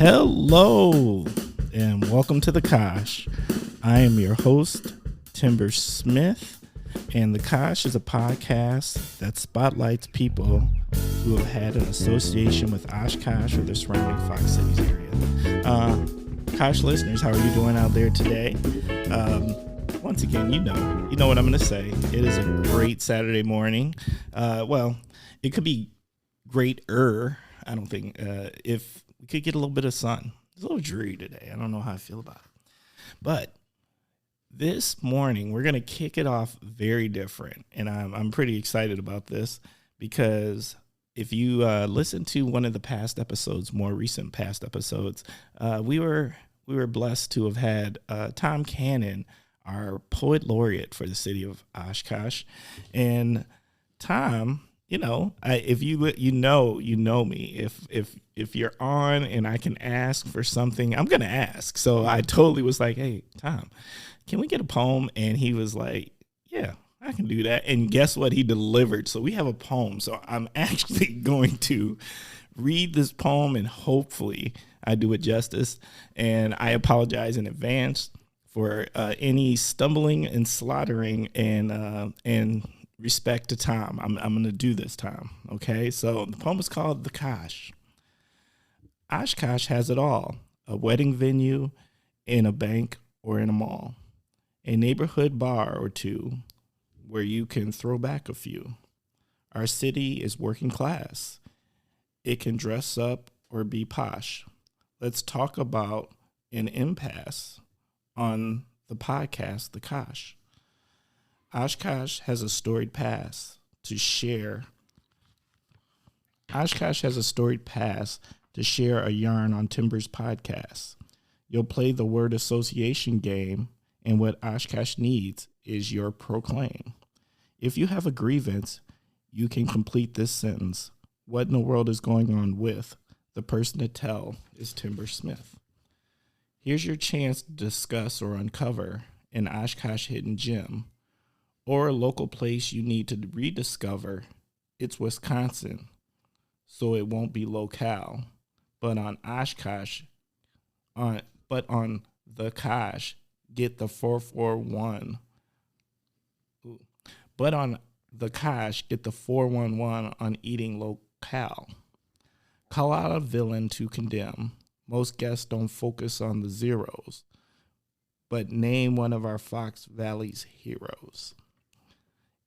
Hello, and welcome to the Kosh. I am your host, Timber Smith, and the Kosh is a podcast that spotlights people who have had an association with Oshkosh or the surrounding Fox Cities area. Kosh listeners, how are you doing out there today? Once again, you know what I'm going to say. It is a great Saturday morning. Well, it could be greater. I don't think if we could get a little bit of sun. It's a little dreary today. I don't know how I feel about it. But this morning, we're going to kick it off very different. And I'm pretty excited about this because if you listen to one of the past episodes, more recent past episodes, we were blessed to have had Tom Cannon, our poet laureate for the city of Oshkosh. And Tom, if you know me, if you're on and I can ask for something, I'm going to ask. So I totally was like, hey, Tom, can we get a poem? And he was like, yeah, I can do that. And guess what? He delivered. So we have a poem. So I'm actually going to read this poem and hopefully I do it justice. And I apologize in advance for any stumbling and slaughtering and respect to Tom. I'm going to do this, Tom. Okay, so the poem is called The Kosh. Oshkosh has it all: a wedding venue, in a bank, or in a mall. A neighborhood bar or two where you can throw back a few. Our city is working class. It can dress up or be posh. Let's talk about an impasse on the podcast, The Kosh. Oshkosh has a storied past to share. Oshkosh has a storied past to share a yarn on Timber's podcast. You'll play the word association game, and what Oshkosh needs is your proclaim. If you have a grievance, you can complete this sentence. What in the world is going on with? The person to tell is Timber Smith. Here's your chance to discuss or uncover an Oshkosh hidden gem, or a local place you need to rediscover. It's Wisconsin, so it won't be locale. But on Oshkosh, on the Kosh, get the 441. But on the Kosh, get the 411 on eating locale. Call out a villain to condemn. Most guests don't focus on the zeros, but name one of our Fox Valley's heroes.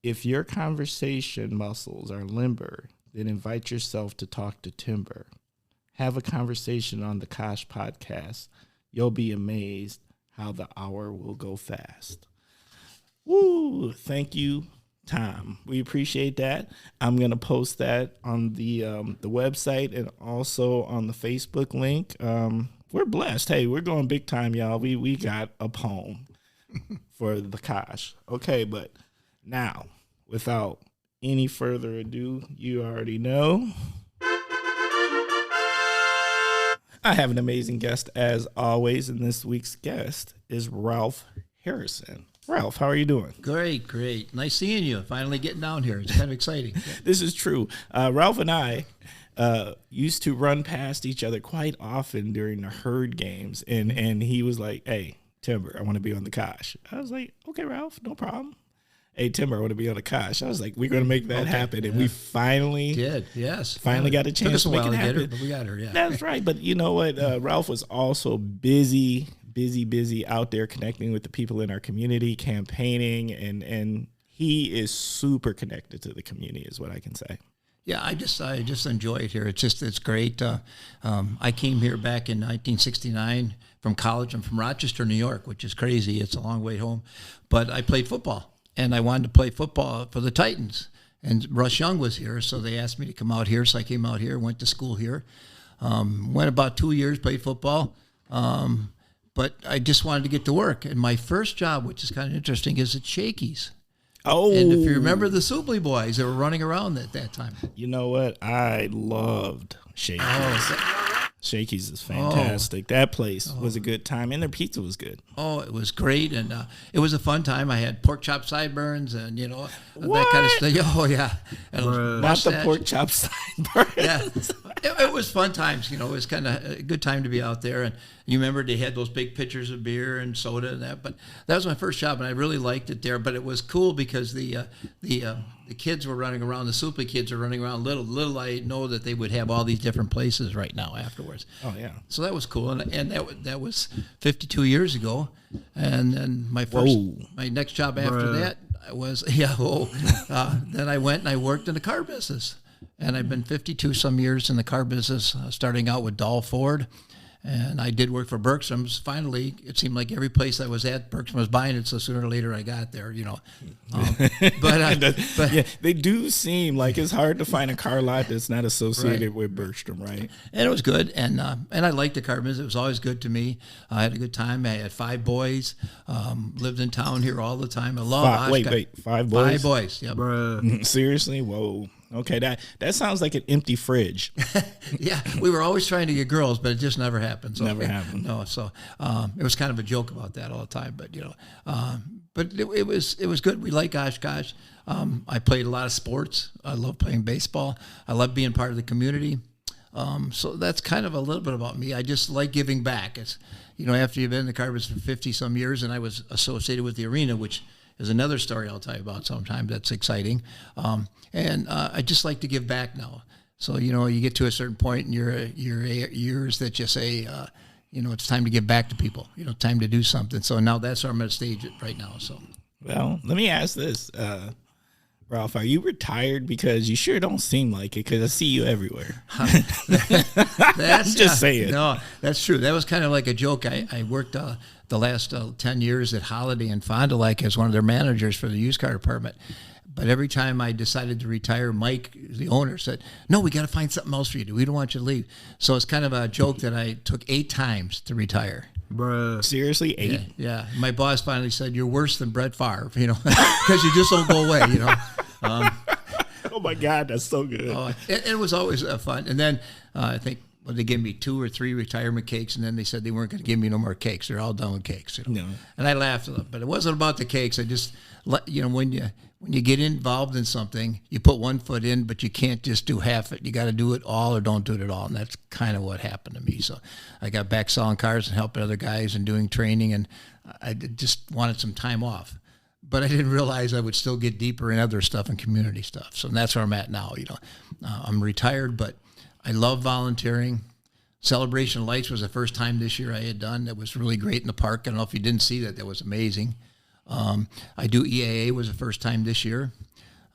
If your conversation muscles are limber, then invite yourself to talk to Timber. Have a conversation on the Kosh podcast. You'll be amazed how the hour will go fast. Woo! Thank you, Tom. We appreciate that. I'm going to post that on the website and also on the Facebook link. We're blessed. Hey, we're going big time, y'all. We got a poem for the Kosh. Okay, but now, without any further ado, you already know I have an amazing guest as always, and this week's guest is Ralph Harrison. Ralph, how are you doing? Great. Nice seeing you. Finally getting down here. It's kind of exciting. This is true. Ralph and I used to run past each other quite often during the herd games, and he was like, hey, Timber, I want to be on the Kosh. I was like, okay, Ralph, no problem. Hey, Timber, I want to be on the Kosh. I was like, we're going to make that happen. And we finally did. Yes. Finally got a chance to make it happen. Her, but we got her, yeah. That's right. But you know what? Ralph was also busy out there connecting with the people in our community, campaigning, and he is super connected to the community is what I can say. Yeah, I just enjoy it here. It's great. I came here back in 1969 from college. I'm from Rochester, New York, which is crazy. It's a long way home. But I played football. And I wanted to play football for the Titans. And Russ Young was here, so they asked me to come out here. So I came out here, went to school here. Went about 2 years, played football. But I just wanted to get to work. And my first job, which is kind of interesting, is at Shakey's. Oh. And if you remember the Subley boys that were running around at that time. You know what? I loved Shakey's. Oh. Shakey's is fantastic. That place was a good time, and their pizza was good. Oh, it was great, and it was a fun time. I had pork chop sideburns and, that kind of stuff. Oh, yeah. And not the pork chop sideburns. Yeah. it was fun times. It was kind of a good time to be out there. And you remember they had those big pitchers of beer and soda and that. But that was my first job, and I really liked it there. But it was cool because the kids were running around. The Suplee kids were running around. Little I know that they would have all these different places right now afterwards. Oh yeah. So that was cool, and that was 52 years ago. And then my next job after that was then I went and I worked in the car business. And I've been 52 some years in the car business, starting out with Dahl Ford. And I did work for Bergstrom's. Finally, it seemed like every place I was at, Bergstrom was buying it, so sooner or later I got there, But yeah, they do seem like it's hard to find a car lot that's not associated with Bergstrom, right? And it was good, and I liked the car business. It was always good to me. I had a good time. I had 5 boys, lived in town here all the time. I love Oshkosh. 5 boys? 5 boys, yep. Bruh. Seriously? Whoa. Okay, that sounds like an empty fridge. Yeah, we were always trying to get girls, but it just never happened. So, never happened. No, so it was kind of a joke about that all the time. But but it was good. We like Oshkosh. I played a lot of sports. I love playing baseball. I love being part of the community. So that's kind of a little bit about me. I just like giving back. It's after you've been in the car business for 50 some years, and I was associated with the arena, which is another story I'll tell you about sometime. That's exciting. And I just like to give back now. So, you get to a certain point in your years that you say, it's time to give back to people, time to do something. So now that's where I'm at a stage right now. So, well, let me ask this, Ralph, are you retired? Because you sure don't seem like it, because I see you everywhere. That's just saying. No, that's true. That was kind of like a joke. I worked the last 10 years at Holiday and Fond du Lac as one of their managers for the used car department. But every time I decided to retire, Mike, the owner, said, "No, we got to find something else for you to do. We don't want you to leave." So it's kind of a joke that I took 8 times to retire. Bruh. Seriously? 8? Yeah. My boss finally said, "You're worse than Brett Favre, because you just don't go away, Oh, my God, that's so good. It was always fun. And then I think they gave me 2 or 3 retirement cakes, and then they said they weren't going to give me no more cakes. They're all done with cakes. No. And I laughed at them. But it wasn't about the cakes. I just, when you get involved in something, you put one foot in, but you can't just do half it. You got to do it all or don't do it at all. And that's kind of what happened to me. So I got back selling cars and helping other guys and doing training, and I just wanted some time off. But I didn't realize I would still get deeper in other stuff and community stuff. So that's where I'm at now. I'm retired, but I love volunteering. Celebration of Lights was the first time this year I had done. That was really great in the park. I don't know if you didn't see that. That was amazing. I do EAA was the first time this year.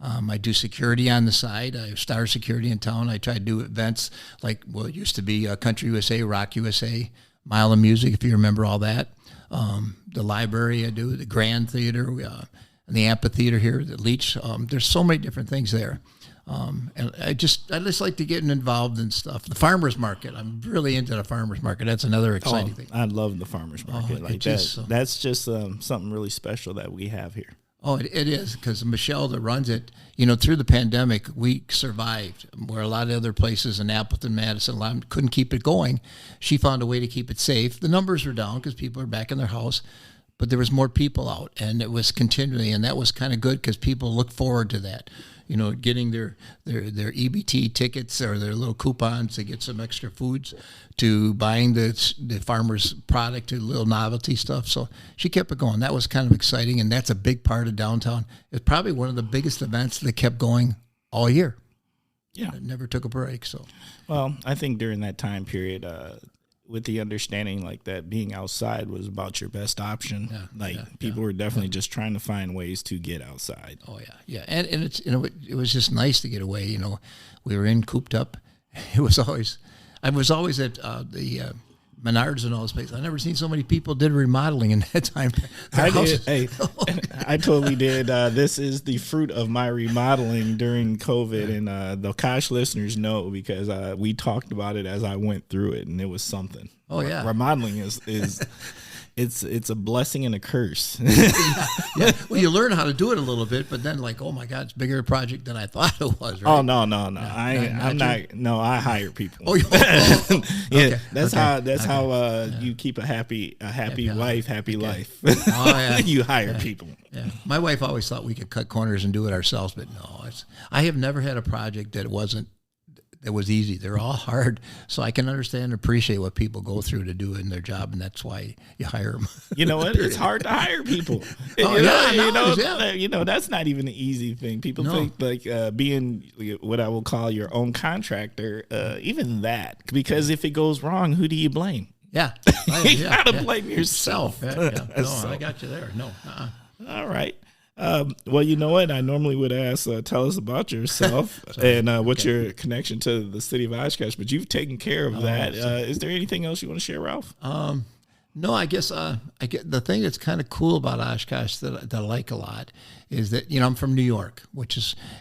I do security on the side. I have Star Security in town. I try to do events like, it used to be Country USA, Rock USA, Mile of Music, if you remember all that. The library I do, the Grand Theater, and the amphitheater here, the Leach. There's so many different things there. And I just like to get involved in stuff. The farmers market, I'm really into the farmers market. That's another exciting thing. I love the farmers market. That's just something really special that we have here. Oh, it is, because Michelle that runs it, through the pandemic, we survived where a lot of other places in Appleton, Madison, couldn't keep it going. She found a way to keep it safe. The numbers were down because people are back in their house, but there was more people out, and it was continually, and that was kind of good because people look forward to that. Getting their EBT tickets or their little coupons to get some extra foods, to buying the farmer's product, to little novelty stuff. So she kept it going. That was kind of exciting, and that's a big part of downtown. It's probably one of the biggest events that kept going all year. Yeah. It never took a break. So, well, I think during that time period, with the understanding like that being outside was about your best option. People were definitely just trying to find ways to get outside. Oh yeah. And it's, it was just nice to get away. We were cooped up. I was always at the Menards and all those places. I never seen so many people did remodeling in that time. I did. Hey, I totally did. This is the fruit of my remodeling during COVID, and the Kosh listeners know because we talked about it as I went through it, and it was something. Oh yeah, remodeling is it's a blessing and a curse. Yeah. Well, you learn how to do it a little bit, but then oh my God, it's a bigger project than I thought it was. Right? Oh no. I'm not. No, I hire people. Oh, yeah. Okay. That's how you keep a happy wife, happy life. Oh yeah. You hire people. Yeah. My wife always thought we could cut corners and do it ourselves, but no. I have never had a project that wasn't that was easy. They're all hard. So I can understand and appreciate what people go through to do in their job, and that's why you hire them. You know what? It's hard to hire people. You know, that's not even an easy thing. People think like being what I will call your own contractor, even that, because if it goes wrong, who do you blame? Yeah. You gotta blame yourself. No, I got you there. No. All right. Well, you know what? I normally would ask, tell us about yourself and what's your connection to the city of Oshkosh, but you've taken care of that. Is there anything else you want to share, Ralph? No, I guess the thing that's kind of cool about Oshkosh that I like a lot is that, I'm from New York,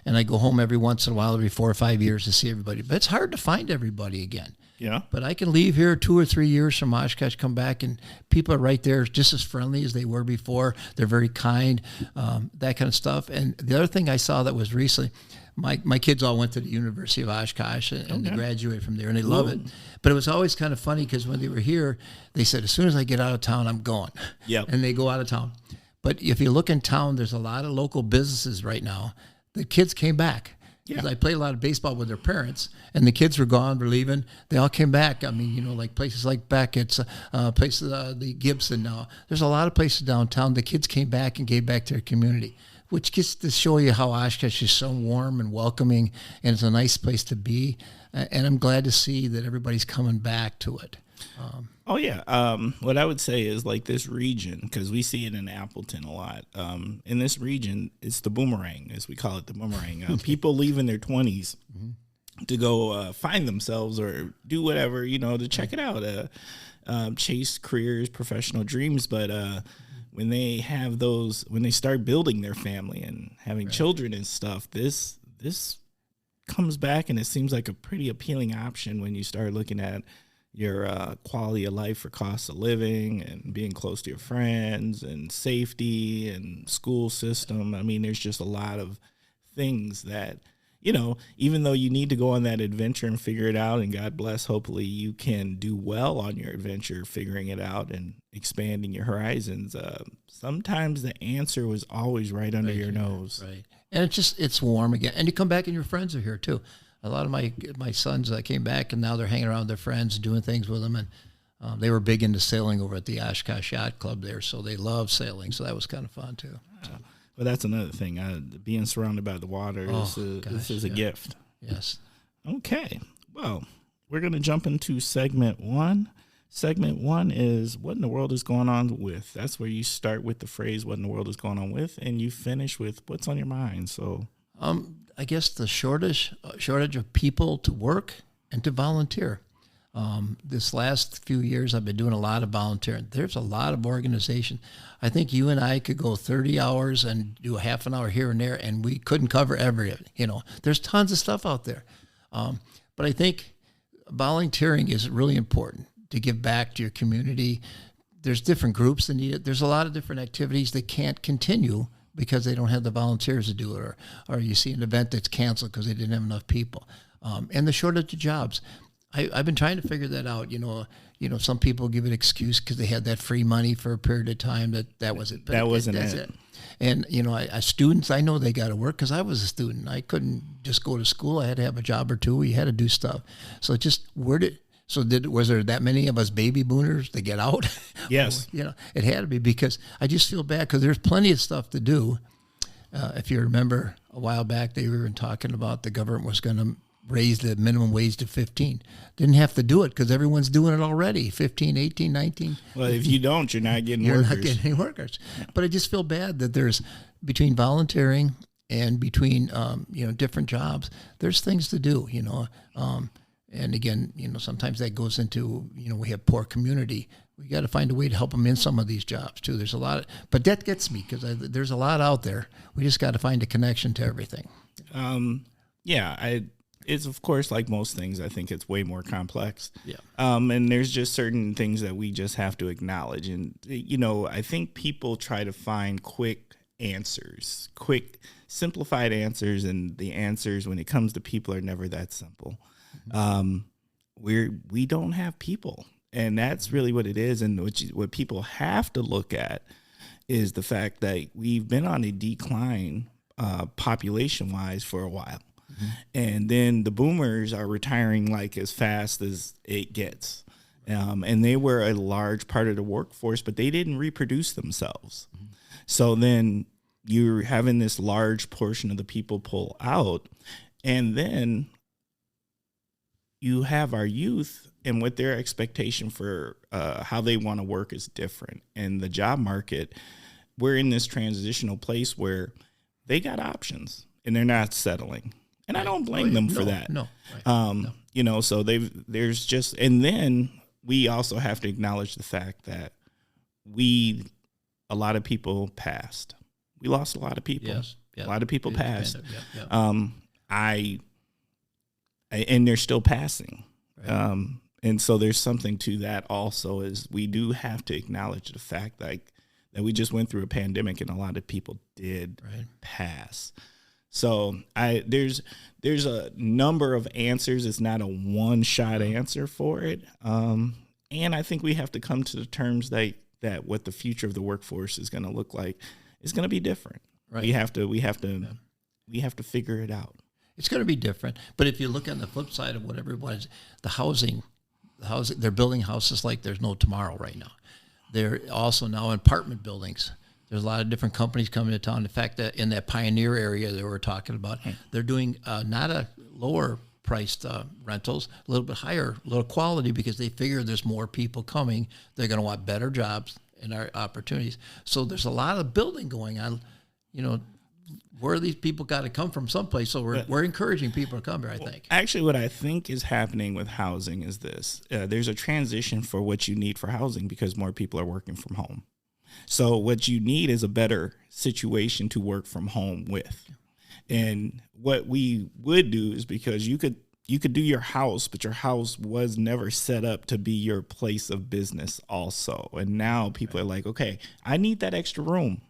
and I go home every once in a while, every 4 or 5 years to see everybody. But it's hard to find everybody again. Yeah. But I can leave here 2 or 3 years from Oshkosh, come back, and people are right there just as friendly as they were before. They're very kind, that kind of stuff. And the other thing I saw that was recently, my kids all went to the University of Oshkosh, and they graduated from there, and they love it. But it was always kind of funny because when they were here, they said, as soon as I get out of town, I'm going. Yep. And they go out of town. But if you look in town, there's a lot of local businesses right now. The kids came back. Because I played a lot of baseball with their parents, and the kids were gone, were leaving. They all came back. I mean, like places like Beckett's, places, the Gibson now. There's a lot of places downtown. The kids came back and gave back to their community, which gets to show you how Oshkosh is so warm and welcoming, and it's a nice place to be. And I'm glad to see that everybody's coming back to it. What I would say is like this region, because we see it in Appleton a lot. In this region, it's the boomerang, as we call it, the boomerang. People leave in their 20s to go find themselves or do whatever, to check it out, chase careers, professional dreams. But when they have when they start building their family and having children and stuff, this comes back, and it seems like a pretty appealing option when you start looking at your quality of life for cost of living and being close to your friends and safety and school system. I mean, there's just a lot of things that, even though you need to go on that adventure and figure it out, and God bless, hopefully you can do well on your adventure, figuring it out and expanding your horizons. Sometimes the answer was always right under your nose. Right. And it's warm again. And you come back and your friends are here too. A lot of my sons came back, and now they're hanging around with their friends, doing things with them, and they were big into sailing over at the Oshkosh Yacht Club there, so they love sailing, so that was kind of fun too. Well, that's another thing. Being surrounded by the water, this is a gift. Yes. Okay. Well, we're going to jump into segment 1. Segment 1 is what in the world is going on with. That's where you start with the phrase, what in the world is going on with, and you finish with what's on your mind. So, I guess the shortage of people to work and to volunteer. This last few years, I've been doing a lot of volunteering. There's a lot of organization. I think you and I could go 30 hours and do a half an hour here and there, and we couldn't cover everything. There's tons of stuff out there. But I think volunteering is really important to give back to your community. There's different groups that need it. There's a lot of different activities that can't continue because they don't have the volunteers to do it, or you see an event that's canceled because they didn't have enough people, and the shortage of jobs. I've been trying to figure that out. Some people give it excuse because they had that free money for a period of time that was it. But that wasn't it. And students, I know they got to work because I was a student. I couldn't just go to school. I had to have a job or two. You had to do stuff. So was there that many of us baby boomers to get out? Yes. It had to be, because I just feel bad because there's plenty of stuff to do. If you remember a while back, they were talking about the government was going to raise the minimum wage to 15. Didn't have to do it because everyone's doing it already, 15, 18, 19. Well, if you don't, you're not getting workers. You're not getting any workers. But I just feel bad that there's, between volunteering and between, different jobs, there's things to do, And again, sometimes that goes into, we have poor community. We got to find a way to help them in some of these jobs too. There's a lot but that gets me because there's a lot out there. We just got to find a connection to everything. It's of course, like most things, I think it's way more complex. Yeah. And there's just certain things that we just have to acknowledge. And, I think people try to find quick answers, quick simplified answers. And the answers when it comes to people are never that simple. We don't have people, and that's really what it is. And what people have to look at is the fact that we've been on a decline population wise for a while. And then the boomers are retiring like as fast as it gets. And they were a large part of the workforce, but they didn't reproduce themselves. So then you're having this large portion of the people pull out. And then you have our youth, and what their expectation for how they want to work is different. And the job market, we're in this transitional place where they got options and they're not settling. And I don't blame them for that. You know, so there's just, and then we also have to acknowledge the fact that a lot of people passed. We lost a lot of people. Yes. A lot of people passed. Yep. And they're still passing. Right. And so there's something to that also, is we do have to acknowledge the fact that we just went through a pandemic and a lot of people did pass. So there's a number of answers. It's not a one-shot answer for it. And I think we have to come to the terms that what the future of the workforce is going to look like is going to be different. Right. We have to figure it out. It's going to be different. But if you look on the flip side of what everyone's, the housing, they're building houses like there's no tomorrow right now. They're also now in apartment buildings. There's a lot of different companies coming to town. In fact, that in that Pioneer area that we're talking about, they're doing not a lower priced rentals, a little bit higher, a little quality, because they figure there's more people coming. They're going to want better jobs and our opportunities. So there's a lot of building going on, you know, where these people got to come from someplace. So we're encouraging people to come here, I think. Actually, what I think is happening with housing is this. There's a transition for what you need for housing because more people are working from home. So what you need is a better situation to work from home with. And what we would do is, because you could do your house, but your house was never set up to be your place of business also. And now people are like, okay, I need that extra room.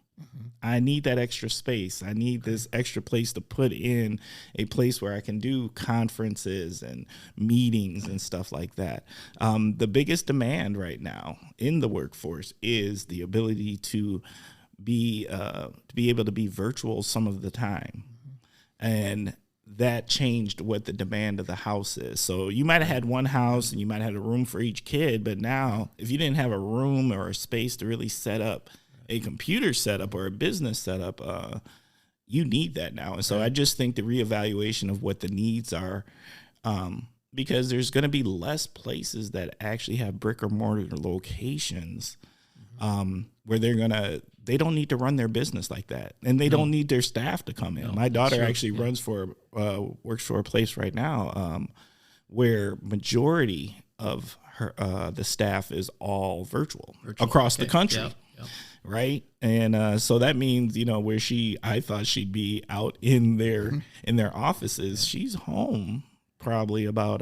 I need that extra space. I need this extra place to put in a place where I can do conferences and meetings and stuff like that. The biggest demand right now in the workforce is the ability to be able to be virtual some of the time. And that changed what the demand of the house is. So you might have had one house and you might have had a room for each kid, but now if you didn't have a room or a space to really set up a computer setup or a business setup, you need that now. And so I just think the reevaluation of what the needs are, because there's going to be less places that actually have brick or mortar locations, where they don't need to run their business like that. And they don't need their staff to come in. No, my daughter actually works for a place right now, where majority of her, the staff is all virtual. Across the country. Yeah. Right. And so that means, you know, where I thought she'd be out in their offices, she's home probably about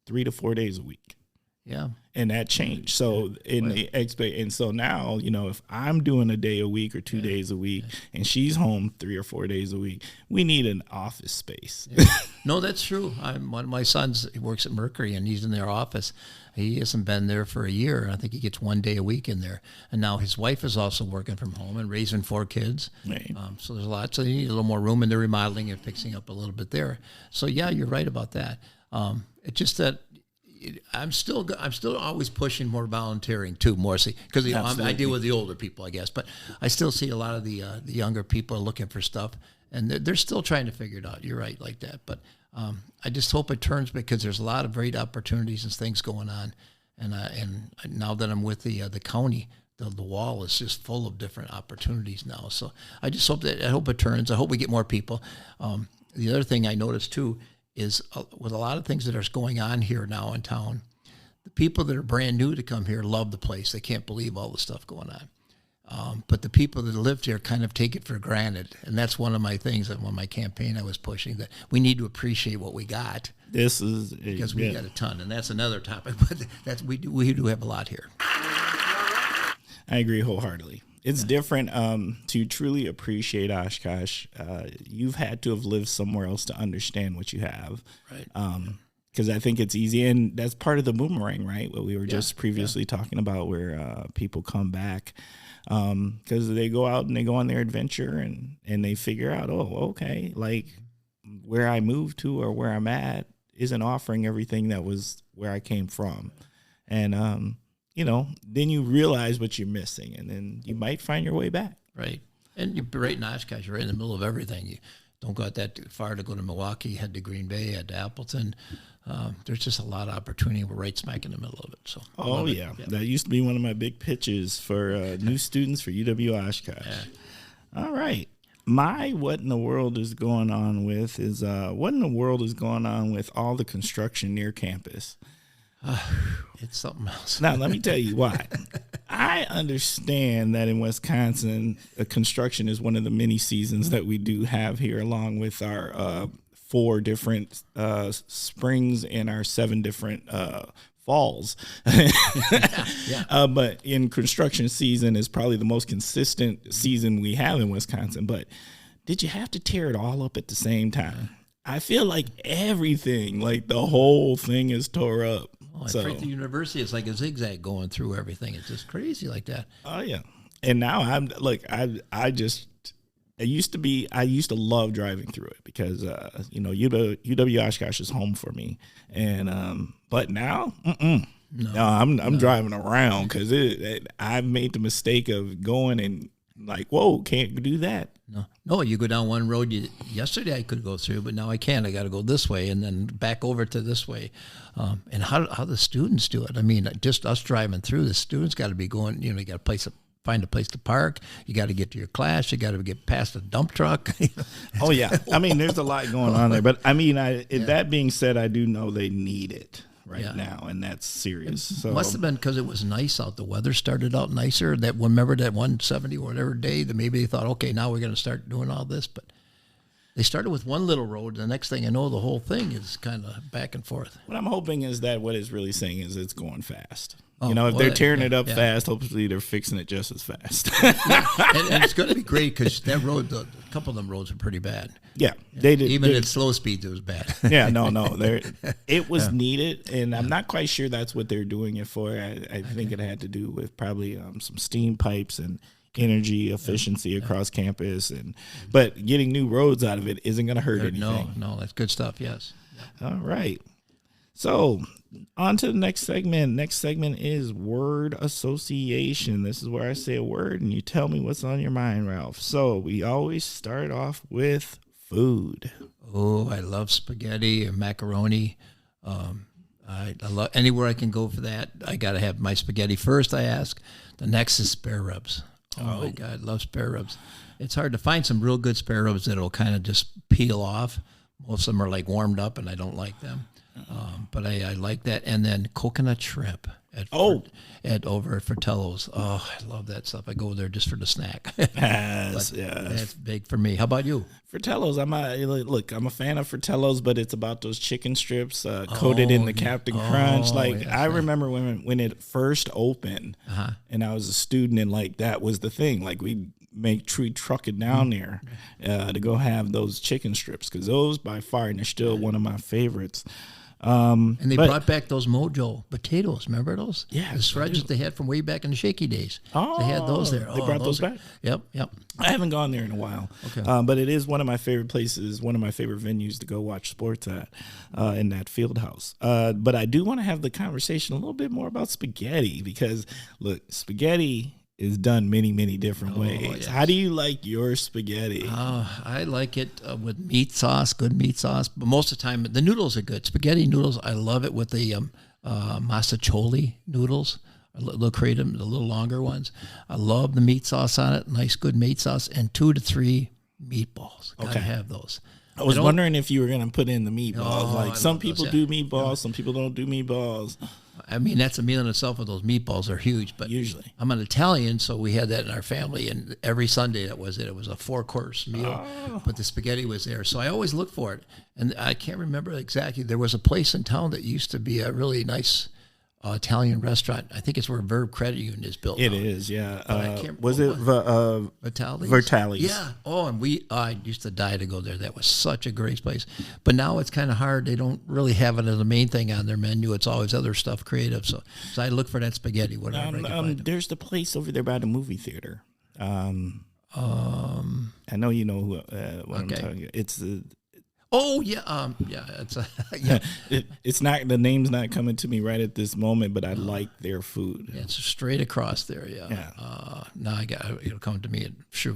3 to 4 days a week. Yeah. And that changed. So and so now, you know, if I'm doing a day a week or 2 days a week and she's home 3 or 4 days a week, we need an office space. Yeah. No, that's true. One of my sons, he works at Mercury and he's in their office. He hasn't been there for a year. I think he gets 1 day a week in there. And now his wife is also working from home and raising 4 kids. Right. So there's a lot. So they need a little more room, and they're remodeling and fixing up a little bit there. So yeah, you're right about that. It's just that I'm still always pushing more volunteering too, more because I deal with the older people, I guess, but I still see a lot of the younger people looking for stuff, and they're still trying to figure it out. You're right, like that, but I just hope it turns, because there's a lot of great opportunities and things going on, and now that I'm with the county, the wall is just full of different opportunities now. So I just hope it turns. I hope we get more people. The other thing I noticed too is with a lot of things that are going on here now in town, the people that are brand new to come here love the place. They can't believe all the stuff going on. But the people that lived here kind of take it for granted. And that's one of my things that on my campaign I was pushing, that we need to appreciate what we got. Because we got a ton. And that's another topic. But we do have a lot here. I agree wholeheartely. It's different to truly appreciate Oshkosh. You've had to have lived somewhere else to understand what you have. Right. Because I think it's easy. And that's part of the boomerang, right? What we were just previously talking about, where people come back because they go out and they go on their adventure and they figure out, oh, okay, like where I moved to or where I'm at isn't offering everything that was where I came from. And, then you realize what you're missing, and then you might find your way back. Right. And you're right in Oshkosh. You're right in the middle of everything. You don't go out that far to go to Milwaukee. You head to Green Bay, head to Appleton. There's just a lot of opportunity. We're right smack in the middle of it. So. Yeah. That used to be one of my big pitches for new students for UW Oshkosh. Yeah. All right. My what in the world is going on with is what in the world is going on with all the construction near campus? It's something else. Now, let me tell you why. I understand that in Wisconsin, construction is one of the many seasons that we do have here, along with our 4 different springs and our 7 different falls. But in construction season is probably the most consistent season we have in Wisconsin. But did you have to tear it all up at the same time? I feel like everything, like the whole thing is tore up. Well, at the university, it's like a zigzag going through everything. It's just crazy like that. Oh yeah. And now I'm like, I used to love driving through it because, UW Oshkosh is home for me. And, but now, I'm driving around because I've made the mistake of going and like, whoa, can't do that. No, you go down one road. Yesterday I could go through, but now I can't. I got to go this way and then back over to this way. And how the students do it. I mean, just us driving through, the students got to be going, you got to find a place to park. You got to get to your class. You got to get past a dump truck. Oh, yeah. I mean, there's a lot going on there. But, I mean, that being said, I do know they need it now, and that's serious. So must have been because it was nice out. The weather started out nicer. Remember that 170 or whatever day that maybe they thought, okay, now we're going to start doing all this. But they started with one little road. The next thing I know, the whole thing is kind of back and forth. What I'm hoping is that what it's really saying is it's going fast. If they're tearing it up fast, hopefully they're fixing it just as fast. And it's going to be great because that road, a couple of them roads are pretty bad. Yeah, they did. Even at slow speeds, it was bad. Yeah, no. It was needed, and I'm not quite sure that's what they're doing it for. I think it had to do with probably some steam pipes and energy efficiency across campus, but getting new roads out of it isn't going to hurt anything. No, that's good stuff. Yes. All right. So on to the next segment. Next segment is word association. This is where I say a word and you tell me what's on your mind, Ralph. So we always start off with food. Oh, I love spaghetti and macaroni. I love anywhere I can go for that. I got to have my spaghetti first, I ask. The next is spare ribs. Oh my God, I love spare ribs. It's hard to find some real good spare ribs that'll kind of just peel off. Most of them are like warmed up, and I don't like them. But I like that. And then coconut shrimp over at Fratello's. Oh, I love that stuff. I go there just for the snack. Yes. That's big for me. How about you? Fratello's. I'm a fan of Fratello's, but it's about those chicken strips coated in the Captain Crunch. I remember when it first opened, and I was a student, and that was the thing. We truck it down there to go have those chicken strips because those by far, and they're still one of my favorites. And they brought back those Mojo potatoes. Remember those? Yeah. The spreads that they had from way back in the shaky days. Oh, they had those there. They brought those back? Yep. I haven't gone there in a while. Okay. But it is one of my favorite places, one of my favorite venues to go watch sports at in that field house. But I do want to have the conversation a little bit more about spaghetti because, look, spaghetti is done many, many different ways. Yes. How do you like your spaghetti? I like it with meat sauce, good meat sauce. But most of the time, the noodles are good. Spaghetti noodles, I love it with the masticholi noodles. They'll create them, the little longer ones. I love the meat sauce on it, nice good meat sauce, and 2 to 3 meatballs. Gotta have those. I was wondering if you were going to put in the meatballs. Some people do meatballs, Yeah. Some people don't do meatballs. I mean, that's a meal in itself, and those meatballs are huge. But usually, I'm an Italian, so we had that in our family, and every Sunday that was it. It was a 4-course meal, but the spaghetti was there. So I always look for it, and I can't remember exactly. There was a place in town that used to be a really nice Italian restaurant. I think it's where Verb Credit Union is built. It is, yeah. Was it Vitali's? Vitali's? Yeah. Oh, and I used to die to go there. That was such a great place. But now it's kind of hard. They don't really have it as a main thing on their menu. It's always other stuff creative. So I look for that spaghetti. Whatever. There's the place over there by the movie theater. I know you know what I'm talking about. It's Oh yeah, it's yeah. It's not, the name's not coming to me right at this moment, but I like their food. Yeah, it's straight across there. Yeah. Yeah. Now it'll come to me. And sure,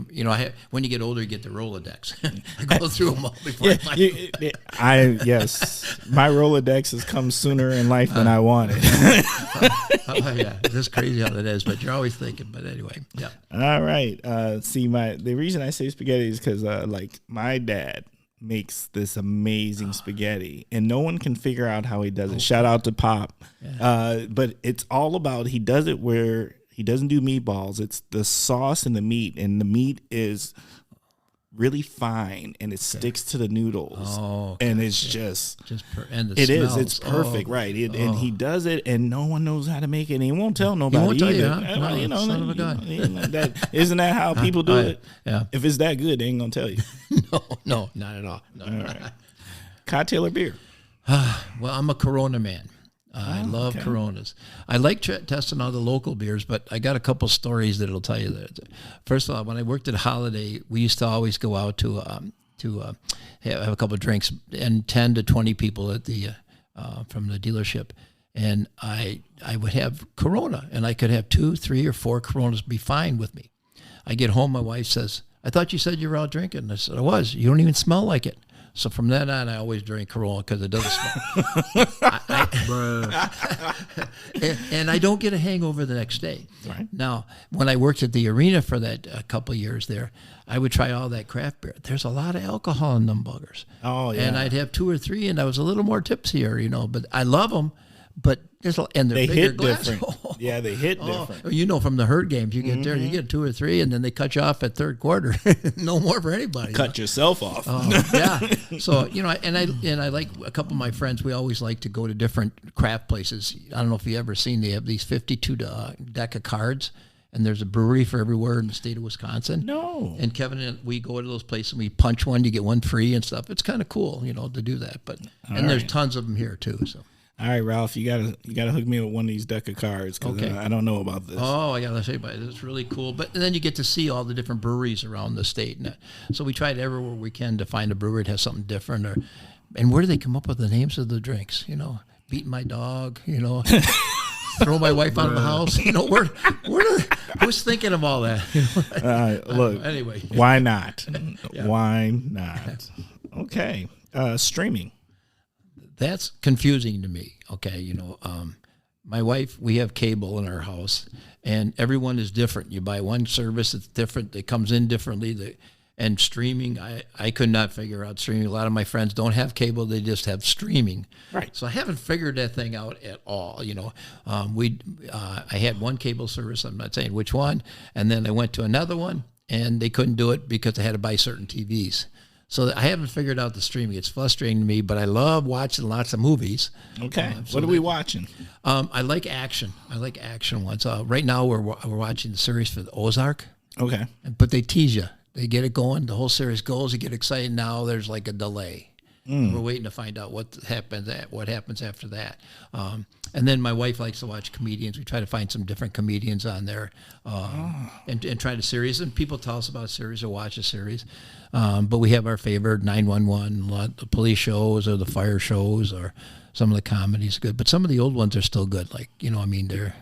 when you get older, you get the Rolodex. I go through them all before I find them. Yes, my Rolodex has come sooner in life than I wanted. Yeah, it's just crazy how that is, but you're always thinking. But anyway, yeah. All right. See, the reason I say spaghetti is because like my dad makes this amazing spaghetti, and no one can figure out how he does it. Shout out to Pop. Yeah. But it's all about, he does it where he doesn't do meatballs. It's the sauce and the meat, and the meat is really fine, and it sticks to the noodles. And it's just and the it smells. is. It's perfect, right? And he does it, and no one knows how to make it. And he won't tell nobody. He won't tell either. you, huh? Son of a gun. Isn't that how people do it? Yeah. If it's that good, they ain't gonna tell you. No, not at all. No. All right. Cocktail or beer? Well, I'm a Corona man. I love Coronas. I like testing all the local beers, but I got a couple stories that'll tell you that. First of all, when I worked at Holiday, we used to always go out to have a couple of drinks, and 10 to 20 people at the from the dealership, and I would have Corona, and I could have 2, 3, or 4 Coronas be fine with me. I get home, my wife says, "I thought you said you were out drinking." And I said, "I was. You don't even smell like it." So from then on, I always drink Corona because it doesn't smell. And I don't get a hangover the next day. Right. Now, when I worked at the arena for that a couple of years there, I would try all that craft beer. There's a lot of alcohol in them buggers. Oh, yeah. And I'd have 2 or 3, and I was a little more tipsier, but I love them. But and they bigger hit glass. different. Yeah, they hit different. From the herd games, you get there, you get 2 or 3, and then they cut you off at third quarter. No more for anybody. Cut yourself off. Yeah. So and I like a couple of my friends. We always like to go to different craft places. I don't know if you ever seen. They have these 52 deck of cards, and there's a brewery for everywhere in the state of Wisconsin. No. And Kevin and we go to those places and we punch one, you get one free and stuff. It's kind of cool, to do that. But there's tons of them here too. So. All right, Ralph, you gotta hook me with one of these deck of cards because I don't know about this. Oh, I gotta say, it's really cool. But then you get to see all the different breweries around the state, so we tried everywhere we can to find a brewery that has something different. And where do they come up with the names of the drinks? Beating my dog. Throw my wife out of the house. Who's thinking of all that? Look. Anyway, why not? Yeah. Why not? Okay, streaming. That's confusing to me. Okay, my wife, we have cable in our house, and everyone is different. You buy one service, it's different. It comes in differently. And streaming, I could not figure out streaming. A lot of my friends don't have cable; they just have streaming. Right. So I haven't figured that thing out at all. I had one cable service. I'm not saying which one, and then I went to another one, and they couldn't do it because I had to buy certain TVs. So I haven't figured out the streaming. It's frustrating to me, but I love watching lots of movies. Okay. What are we watching? I like action. I like action ones. Right now we're watching the series for the Ozark. Okay. But they tease you. They get it going. The whole series goes. You get excited. Now there's like a delay. We're waiting to find out what happens after that. And then my wife likes to watch comedians. We try to find some different comedians on there and try to series. And people tell us about series or watch a series. But we have our favorite 911, the police shows or the fire shows or some of the comedies good. But some of the old ones are still good. Like, they're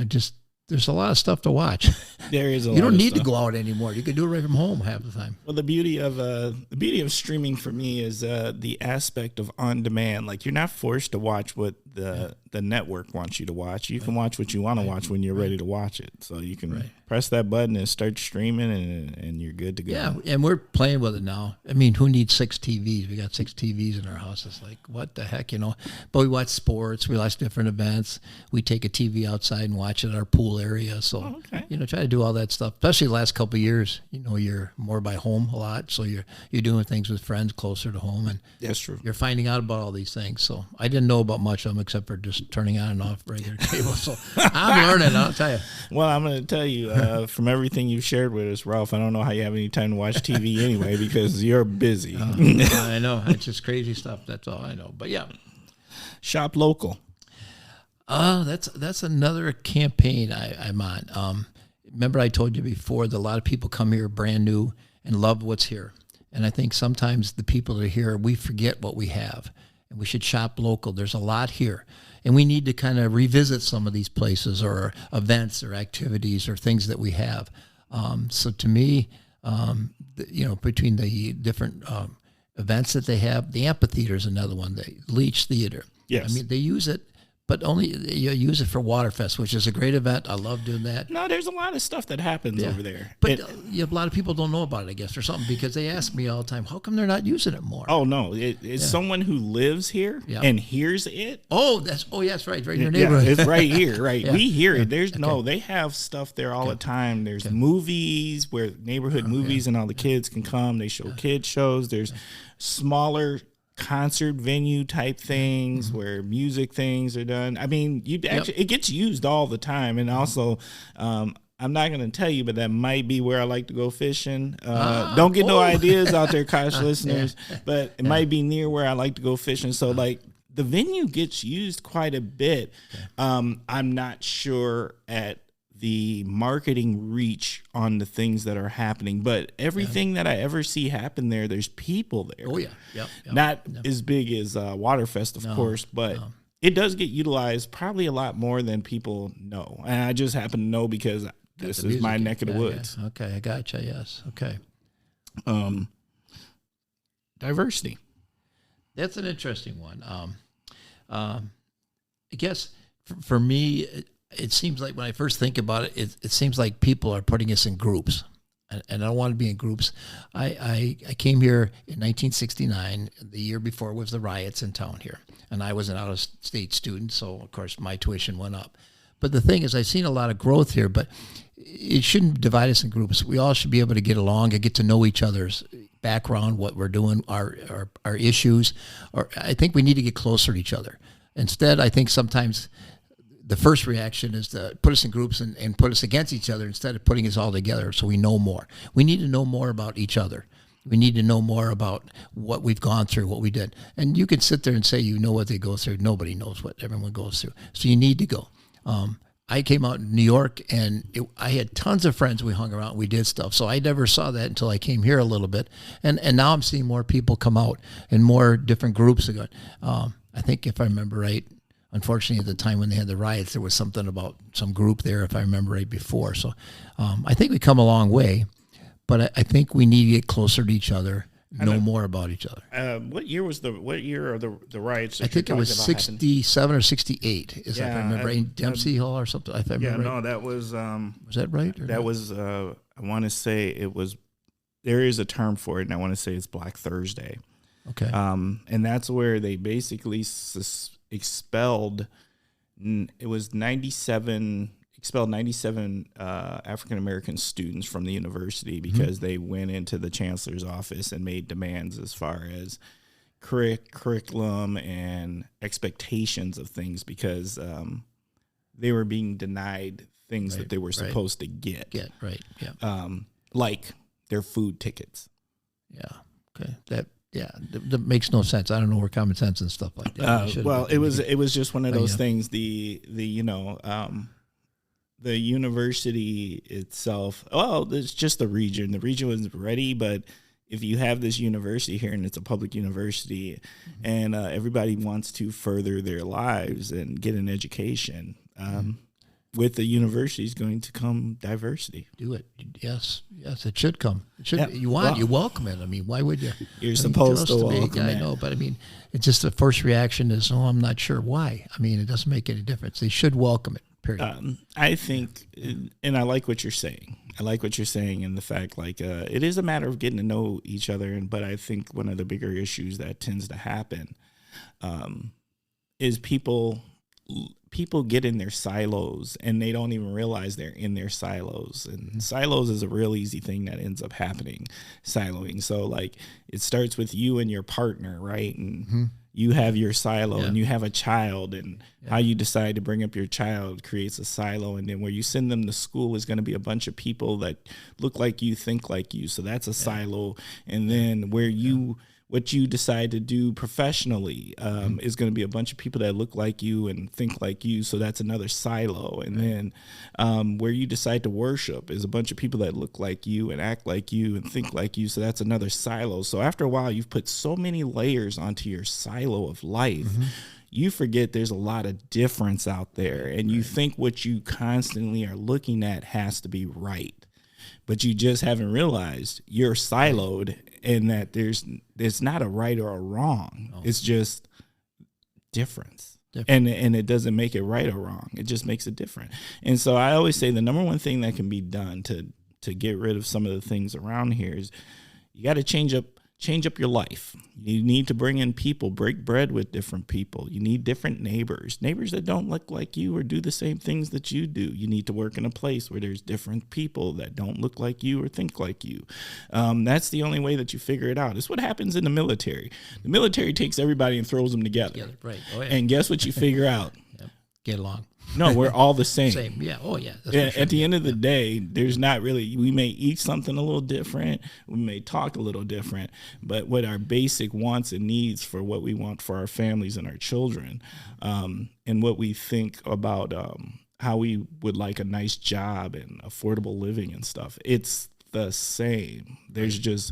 just, there's a lot of stuff to watch. There is a lot. You don't need to go out anymore. You can do it right from home half the time. Well, the beauty of streaming for me is the aspect of on demand. Like, you're not forced to watch what the network wants you to watch. You can watch what you want to watch when you're ready to watch it. So you can press that button and start streaming, and you're good to go. Yeah, and we're playing with it now. I mean, who needs 6 TVs? We got 6 TVs in our house. It's like, what the heck, But we watch sports. We watch different events. We take a TV outside and watch it at our pool area. So, try to do all that stuff. Especially the last couple of years, you're more by home a lot. So you're doing things with friends closer to home. And that's true. You're finding out about all these things. So I didn't know about much of them except for just turning on and off regular cable. So I'm learning, I'll tell you. Well, I'm going to tell you, from everything you've shared with us, Ralph, I don't know how you have any time to watch TV anyway because you're busy. I know. It's just crazy stuff. That's all I know. But yeah. Shop local. That's another campaign I'm on. Remember I told you before that a lot of people come here brand new and love what's here. And I think sometimes the people that are here, we forget what we have, and we should shop local. There's a lot here. And we need to kind of revisit some of these places or events or activities or things that we have. So to me, between the different events that they have, the amphitheater is another one, the Leach Theater. Yes. I mean, they use it, but only you use it for Waterfest, which is a great event. I love doing that. No, there's a lot of stuff that happens over there. But a lot of people don't know about it, I guess, or something, because they ask me all the time, how come they're not using it more? Oh, no. It's someone who lives here and hears it. That's right in your neighborhood. Yeah, it's right here, right? Yeah. We hear it. They have stuff there all the time. There's movies where neighborhood movies and all the kids can come. They show kid shows. There's smaller concert venue type things where music things are done. I mean, it gets used all the time. And also, I'm not going to tell you, but that might be where I like to go fishing. Don't get no ideas out there, Kosh listeners, but it might be near where I like to go fishing. So like the venue gets used quite a bit. I'm not sure at the marketing reach on the things that are happening, but everything that I ever see happen there, there's people there. Oh yeah, Not as big as Waterfest, of course, but it does get utilized probably a lot more than people know. And I just happen to know because this is my neck of the woods. Yeah. Okay, I gotcha. Yes. Okay. Diversity. That's an interesting one. I guess for me, it seems like when I first think about it, it seems like people are putting us in groups, and I don't want to be in groups. I came here in 1969. The year before was the riots in town here, and I was an out-of-state student, so of course my tuition went up. But the thing is, I've seen a lot of growth here, but it shouldn't divide us in groups. We all should be able to get along and get to know each other's background, what we're doing, our issues. Or I think we need to get closer to each other. Instead, I think sometimes the first reaction is to put us in groups and put us against each other instead of putting us all together so we know more. We need to know more about each other. We need to know more about what we've gone through, what we did. And you can sit there and say you know what they go through. Nobody knows what everyone goes through. So you need to go. I came out in New York, and I had tons of friends. We hung around, we did stuff. So I never saw that until I came here a little bit. And now I'm seeing more people come out and more different groups again. I think if I remember right, unfortunately, at the time when they had the riots, there was something about some group there, if I remember right, before. So I think we come a long way, but I think we need to get closer to each other, know more about each other. What year are the riots? I think it was 67 or 68, if I remember right. Dempsey Hall or something. If I remember right. No, that was. Was that right? That was. I want to say it was. There is a term for it, and I want to say it's Black Thursday. Okay. And that's where they basically expelled 97 African American students from the university because they went into the chancellor's office and made demands as far as curriculum and expectations of things because they were being denied things that they were supposed to get. Right. Yeah. Like their food tickets. Yeah. Okay. That makes no sense. I don't know where common sense and stuff like that. Well, it was just one of those things. The university itself. Well, it's just the region. The region was ready, but if you have this university here and it's a public university, and everybody wants to further their lives and get an education. With the university is going to come diversity. Do it. Yes, it should come. It should. You welcome it. I mean, why would you? You're supposed to welcome it. I know, but I mean, it's just the first reaction is, oh, I'm not sure why. I mean, it doesn't make any difference. They should welcome it, period. I think, and I like what you're saying. I like what you're saying in the fact, like, it is a matter of getting to know each other. But I think one of the bigger issues that tends to happen is people get in their silos and they don't even realize they're in their silos. And silos is a real easy thing that ends up happening, siloing. So like it starts with you and your partner, right? And you have your silo and you have a child, and how you decide to bring up your child creates a silo. And then where you send them to school is going to be a bunch of people that look like you, think like you. So that's a silo. And then where what you decide to do professionally is going to be a bunch of people that look like you and think like you. So that's another silo. And then where you decide to worship is a bunch of people that look like you and act like you and think like you. So that's another silo. So after a while, you've put so many layers onto your silo of life. You forget there's a lot of difference out there, and you think what you constantly are looking at has to be right. But you just haven't realized you're siloed and that there's not a right or a wrong. No. It's just difference. And it doesn't make it right or wrong. It just makes it different. And so I always say the number one thing that can be done to get rid of some of the things around here is you got to change up your life. You need to bring in people, break bread with different people. You need different neighbors that don't look like you or do the same things that you do. You need to work in a place where there's different people that don't look like you or think like you. That's the only way that you figure it out. It's what happens in the military. The military takes everybody and throws them together. Right. Oh, yeah. And guess what you figure out? Get along. No, we're all the same. Same, yeah. Oh, yeah. At the end of the day, there's not really, we may eat something a little different, we may talk a little different, but what our basic wants and needs for what we want for our families and our children, and what we think about how we would like a nice job and affordable living and stuff, it's the same. There's just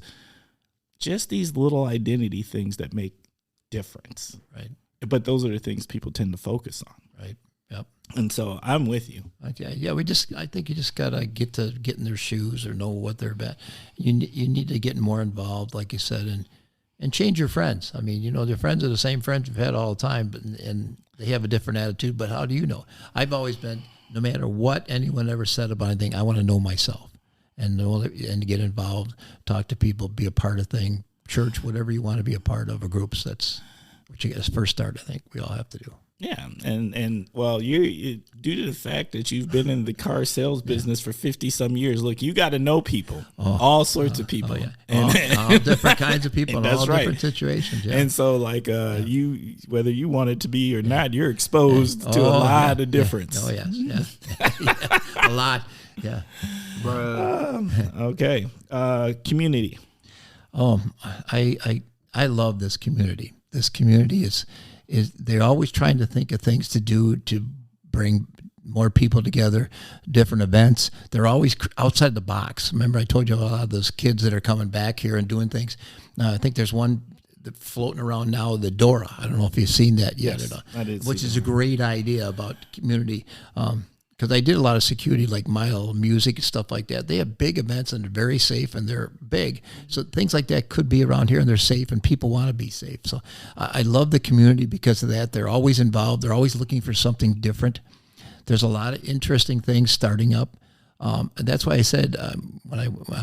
these little identity things that make difference. Right. But those are the things people tend to focus on. Right. Yep. And so I'm with you. Okay. Yeah. I think you just gotta get in their shoes or know what they're about. You need to get more involved, like you said, and change your friends. I mean, their friends are the same friends you've had all the time, but and they have a different attitude. But how do you know? I've always been, no matter what anyone ever said about anything, I want to know myself and get involved, talk to people, be a part of thing, church, whatever you want to be a part of, or groups. That's what you guys first start. I think we all have to do. Yeah, and well, you due to the fact that you've been in the car sales business for 50-some years, look, you got to know people, all sorts of people, and all different kinds of people in all different situations. Yeah. And so, like, you, whether you want it to be or not, you're exposed to a lot of difference. Yeah. Oh yes, yeah. A lot. Yeah. Okay. Community. I love this community. This community is they're always trying to think of things to do to bring more people together, different events. They're always outside the box. Remember, I told you about a lot of those kids that are coming back here and doing things. I think there's one floating around now, the Dora. I don't know if you've seen that yet, which is a great idea about community. Because I did a lot of security, like Mile Music and stuff like that. They have big events and they're very safe and they're big. So things like that could be around here and they're safe and people want to be safe. So I love the community because of that. They're always involved. They're always looking for something different. There's a lot of interesting things starting up. And that's why I said on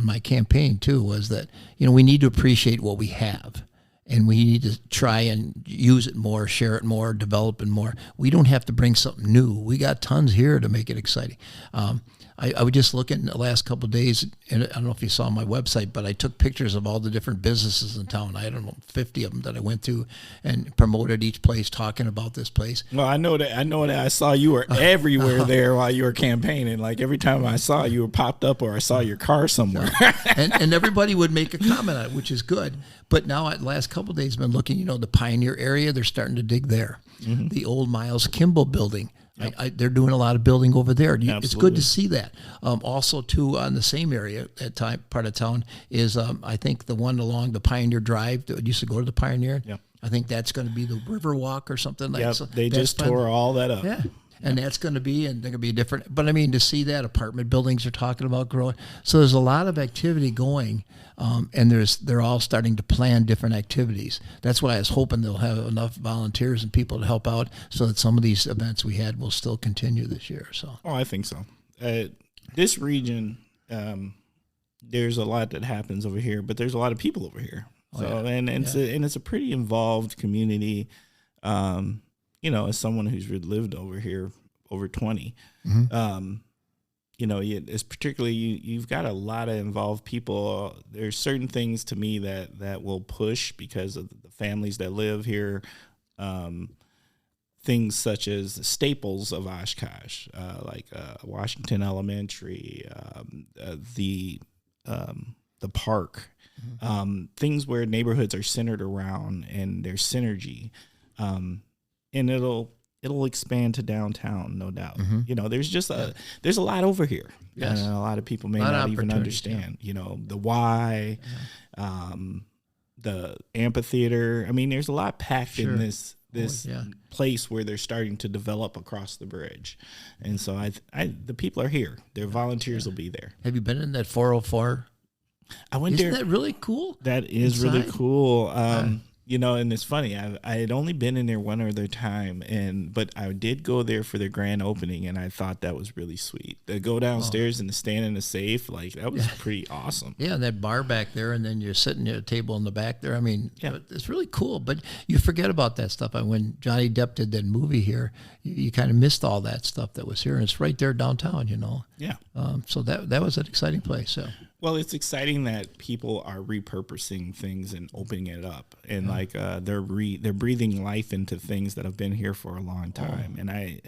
my campaign too, was that, we need to appreciate what we have. And we need to try and use it more, share it more, develop it more. We don't have to bring something new. We got tons here to make it exciting. I was just looking the last couple of days, and I don't know if you saw my website, but I took pictures of all the different businesses in town. I don't know, 50 of them that I went to and promoted each place, talking about this place. Well, I know that I saw you were everywhere there while you were campaigning. Like every time I saw you were popped up or I saw your car somewhere. and everybody would make a comment on it, which is good. But now, the last couple of days, I've been looking, the Pioneer area, they're starting to dig there. Mm-hmm. The old Miles Kimball building. Yep. They're doing a lot of building over there. It's good to see that. Also, too, on the same area, part of town, is I think the one along the Pioneer Drive that used to go to the Pioneer. Yep. I think that's going to be the River Walk or something like that. So they just tore all that up. Yeah. And that's going to be, and they're going to be different. But I mean, to see that, apartment buildings are talking about growing. So there's a lot of activity going, and they're all starting to plan different activities. That's why I was hoping they'll have enough volunteers and people to help out so that some of these events we had will still continue this year. So. Oh, I think so. This region, there's a lot that happens over here, but there's a lot of people over here. It's a pretty involved community. As someone who's lived over here over 20, mm-hmm. It's particularly you've got a lot of involved people. There's certain things to me that will push because of the families that live here. Things such as the staples of Oshkosh, like Washington Elementary, the the park, things where neighborhoods are centered around and there's synergy, and it'll expand to downtown, no doubt. You know, there's just there's a lot over here, and a lot of people may not even understand. You know, the why, the amphitheater. I mean, there's a lot packed in this place where they're starting to develop across the bridge, and so the people are here. Their volunteers will be there. Have you been in that 404? I went there. Isn't that really cool? That is really cool. You know, and it's funny. I had only been in there one other time, but I did go there for their grand opening, and I thought that was really sweet. To go downstairs and to stand in a safe, like that was pretty awesome. Yeah, and that bar back there, and then you're sitting at a table in the back there. I mean, it's really cool. But you forget about that stuff. When Johnny Depp did that movie here, you kind of missed all that stuff that was here, and it's right there downtown. You know. Yeah. So that was an exciting place. So. Well, it's exciting that people are repurposing things and opening it up, and like they're breathing life into things that have been here for a long time. And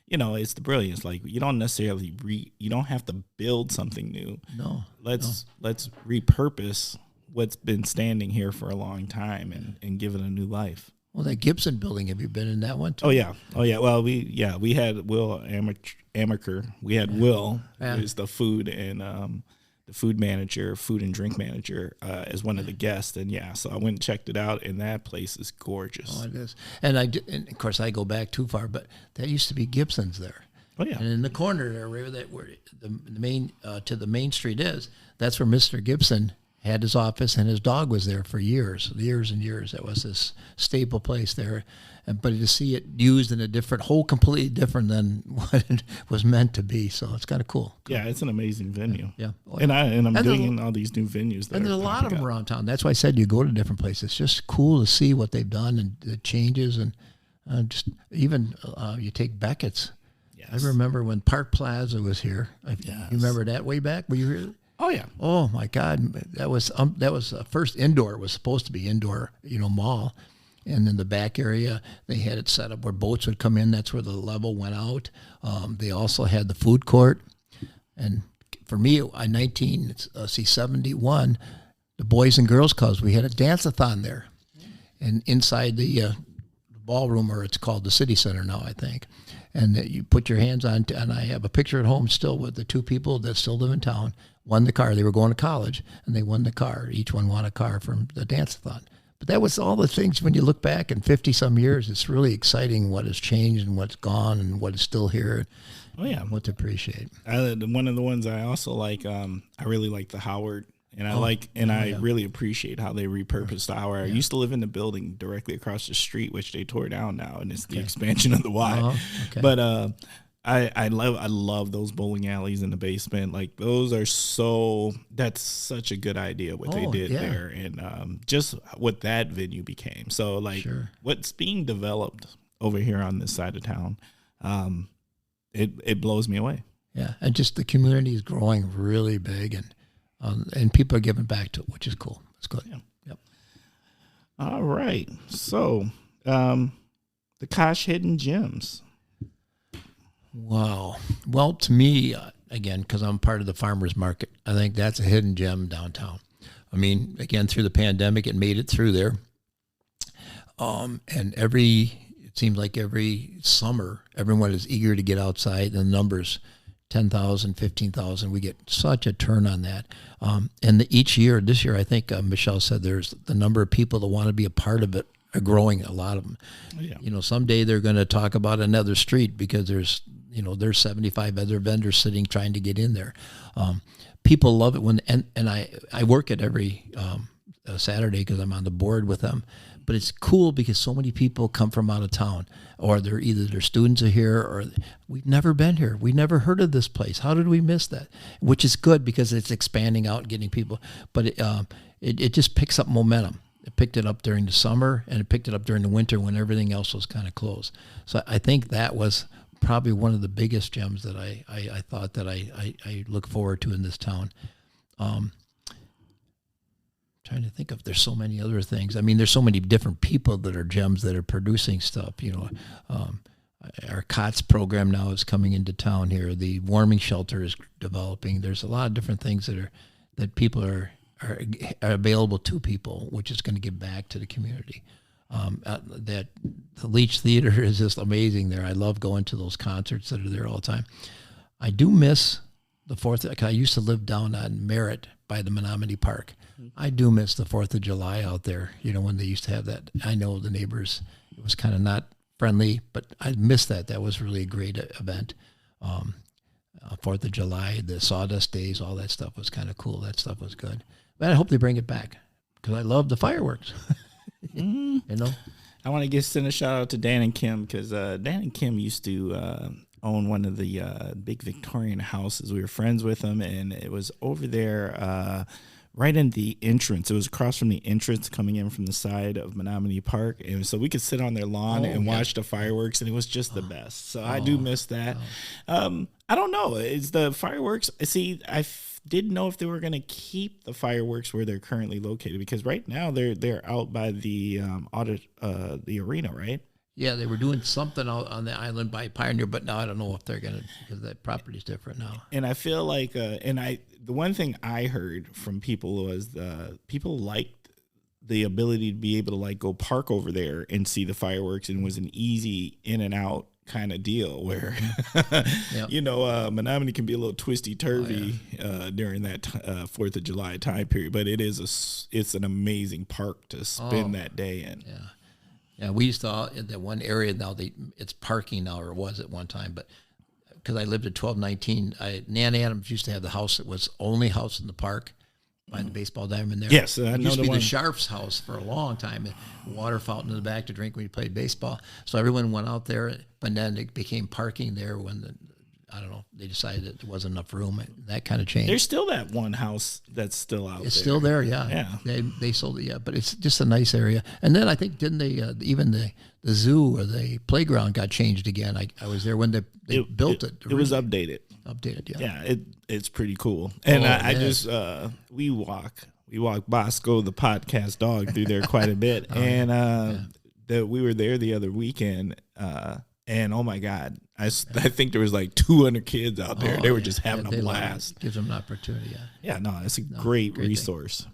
you know, it's the brilliance. Like you don't necessarily you don't have to build something new. No, let's repurpose what's been standing here for a long time and give it a new life. Well, that Gibson building, have you been in that one too? Oh yeah. Well, we had Will Amaker. We had Will, who's the food and the food and drink manager, as one of the guests. And so I went and checked it out, and that place is gorgeous. Oh, it is. And of course I go back too far, but that used to be Gibson's there. Oh yeah. And in the corner there, where the main to the main street is, that's where Mr. Gibson had his office, and his dog was there for years and years. That was this staple place there. But to see it used in a completely different than what it was meant to be. So it's kind of cool. Yeah, it's an amazing venue. Yeah. And I'm digging all these new venues. And there's a lot of them around town. That's why I said you go to different places. It's just cool to see what they've done and the changes. And just even you take Beckett's. Yes. I remember when Park Plaza was here. You remember that way back? Were you here? Oh yeah. Oh my God, that was first indoor. It was supposed to be indoor, mall, and in the back area they had it set up where boats would come in. That's where the level went out. They also had the food court, and for me, in 1971, the Boys and Girls Clubs, we had a dance-a-thon there, and inside the ballroom, or it's called the City Center now, I think. And you put your hands on, and I have a picture at home still with the two people that still live in town, won the car. They were going to college, and they won the car. Each one won a car from the dance-a-thon. But that was all the things, when you look back in 50-some years, it's really exciting what has changed and what's gone and what is still here. Oh, yeah. What to appreciate. One of the ones I also like, I really like the Howard. And I really appreciate how they repurposed the Howard. I used to live in the building directly across the street, which they tore down now, and it's the expansion of the Y. But I love those bowling alleys in the basement. Like that's such a good idea what they did there, and just what that venue became. So what's being developed over here on this side of town, it blows me away. Yeah, and just the community is growing really big, and people are giving back to it, which is cool. It's good. Yeah. Yep. All right. So, the Kosh Hidden Gems. Wow. Well, to me, again, because I'm part of the farmers market, I think that's a hidden gem downtown. I mean, again, through the pandemic, it made it through there. And it seems like every summer, everyone is eager to get outside. The numbers, 10,000, 15,000. We get such a turn on that. And this year, I think Michelle said there's the number of people that want to be a part of it are growing, a lot of them. Oh, yeah. Someday they're going to talk about another street because there's 75 other vendors sitting trying to get in there. People love it and I work it every Saturday because I'm on the board with them. But it's cool because so many people come from out of town, or their students are here, or we've never been here. We never heard of this place. How did we miss that? Which is good because it's expanding out and getting people. But it just picks up momentum. It picked it up during the summer, and it picked it up during the winter when everything else was kind of closed. So I think that was probably one of the biggest gems that I thought that I look forward to in this town. Trying to think if there's so many other things. I mean, there's so many different people that are gems that are producing stuff. Our COTS program now is coming into town here. The warming shelter is developing. There's a lot of different things that people are are available to people, which is going to give back to the community. That the Leach Theater is just amazing there. I love going to those concerts that are there all the time. I do miss the 4th. I used to live down on Merritt by the Menominee Park. I do miss the 4th of July out there, when they used to have that. I know the neighbors, it was kind of not friendly, but I miss that. That was really a great event. 4th of July, the Sawdust Days, all that stuff was kind of cool. That stuff was good. But I hope they bring it back because I love the fireworks. I want to send a shout out to Dan and Kim because Dan and Kim used to own one of the big Victorian houses. We were friends with them, and it was over there right in the entrance. It was across from the entrance coming in from the side of Menominee Park. And so we could sit on their lawn and watch the fireworks, and it was just the best. So I do miss that. I don't know. Is the fireworks, see, didn't know if they were going to keep the fireworks where they're currently located because right now they're out by the the arena, right? Yeah, they were doing something out on the island by Pioneer, but now I don't know if they're going to, because that property's different now. And I feel like, the one thing I heard from people was people liked the ability to be able to go park over there and see the fireworks, and it was an easy in and out kind of deal where, Menominee can be a little twisty turvy during that 4th of July time period, but it's an amazing park to spend that day in. Yeah. Yeah, we used to, in that one area now, it's parking now, or it was at one time, but because I lived at 1219, Nan Adams used to have the house that was only house in the park by the baseball diamond there. Yes, I know it used to be one. The Sharp's house for a long time, water fountain in the back to drink when you played baseball. So everyone went out there, but then it became parking there when they decided that there wasn't enough room, and that kind of changed. There's still that one house that's still out there. It's still there, yeah. They sold it, but it's just a nice area. And then I think, didn't they, even the zoo or the playground got changed again? I was there when they built it. It was updated. Updated, yeah. Yeah, it's pretty cool. And I just, we walk Bosco, the podcast dog, through there quite a bit. We were there the other weekend, and oh my God, I think there was 200 kids out there. They were just having a blast. Gives them an opportunity, yeah. Yeah, no, it's a great resource.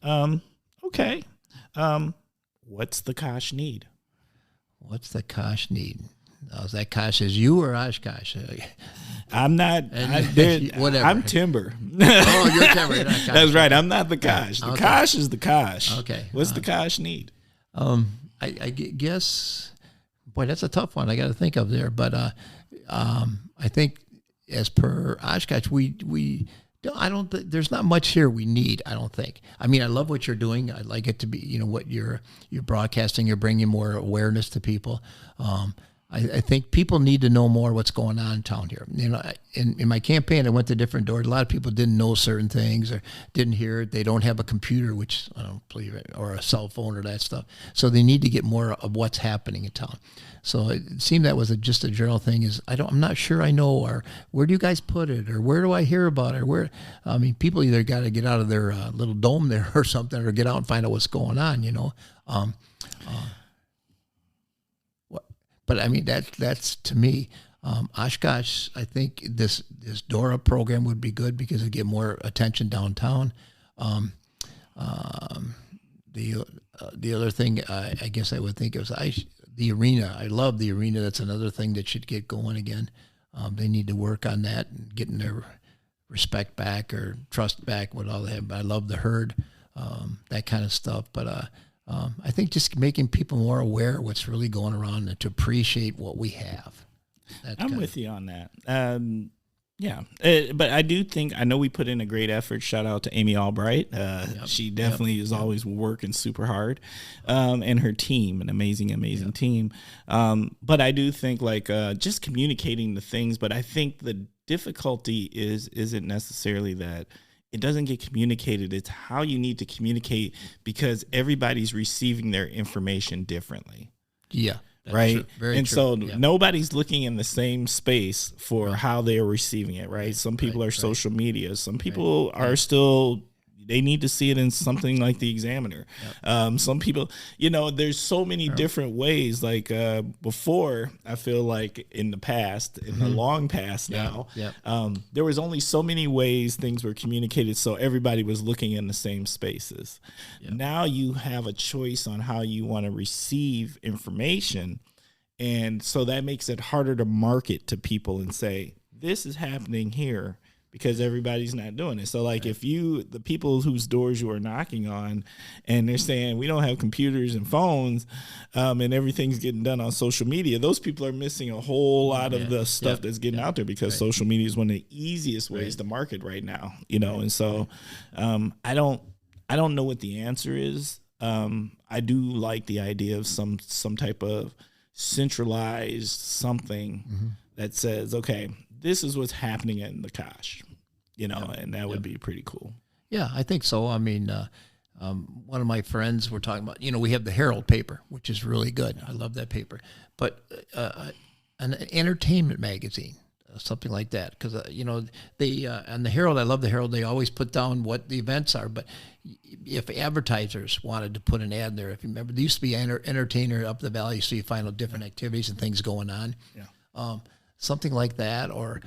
Okay. What's the Kosh need? What's the Kosh need? Is that Kosh as you or Oshkosh? I'm not. Whatever. I'm Timber. Oh, you're Timber. You're not Kosh. That's right. I'm not the Kosh. The Kosh is the Kosh. Okay. What's the Kosh need? I guess, boy, that's a tough one. I got to think of there. But I think as per Oshkosh, I don't. There's not much here we need. I don't think. I mean, I love what you're doing. I like it to be, what you're broadcasting. You're bringing more awareness to people. I think people need to know more what's going on in town here. In my campaign, I went to different doors. A lot of people didn't know certain things or didn't hear it. They don't have a computer, which I don't believe it, or a cell phone or that stuff. So they need to get more of what's happening in town. So it seemed that was just a general thing. I'm not sure I know, or where do you guys put it, or where do I hear about it? People either got to get out of their little dome there or something, or get out and find out what's going on. But I mean, that's to me, Oshkosh. I think this DORA program would be good because it get more attention downtown. The other thing I guess I would think is the arena. I love the arena. That's another thing that should get going again. They need to work on that and getting their respect back or trust back with all that. But I love the herd, that kind of stuff. But I think just making people more aware of what's really going around and to appreciate what we have. I'm with you on that. Yeah. But I do think, I know we put in a great effort. Shout out to Amy Albright. She definitely is always working super hard. And her team, an amazing team. But I do think just communicating the things, but I think the difficulty isn't necessarily that it doesn't get communicated. It's how you need to communicate because everybody's receiving their information differently. Yeah. Right. True. Very and true. So yeah. nobody's looking in the same space for how they're receiving it. Right. Some people are social media. Some people are still They need to see it in something like the Examiner. Some people, there's so many different ways. Like before, I feel like in the past, in the long past now, there was only so many ways things were communicated, so everybody was looking in the same spaces. Now you have a choice on how you want to receive information, and so that makes it harder to market to people and say, this is happening here, because everybody's not doing it. So like if the people whose doors you are knocking on and they're saying we don't have computers and phones and everything's getting done on social media, those people are missing a whole lot of the stuff that's getting out there, because social media is one of the easiest ways to market right now, and so I don't know what the answer is. I do like the idea of some type of centralized something that says, okay, this is what's happening in the Kosh, and that would be pretty cool. Yeah, I think so. I mean, one of my friends were talking about, we have the Herald paper, which is really good. I love that paper. But an entertainment magazine, something like that, because, they and the Herald, I love the Herald, they always put down what the events are. But if advertisers wanted to put an ad there, if you remember, there used to be an entertainer up the valley, so you find out different activities and things going on. Something like that, or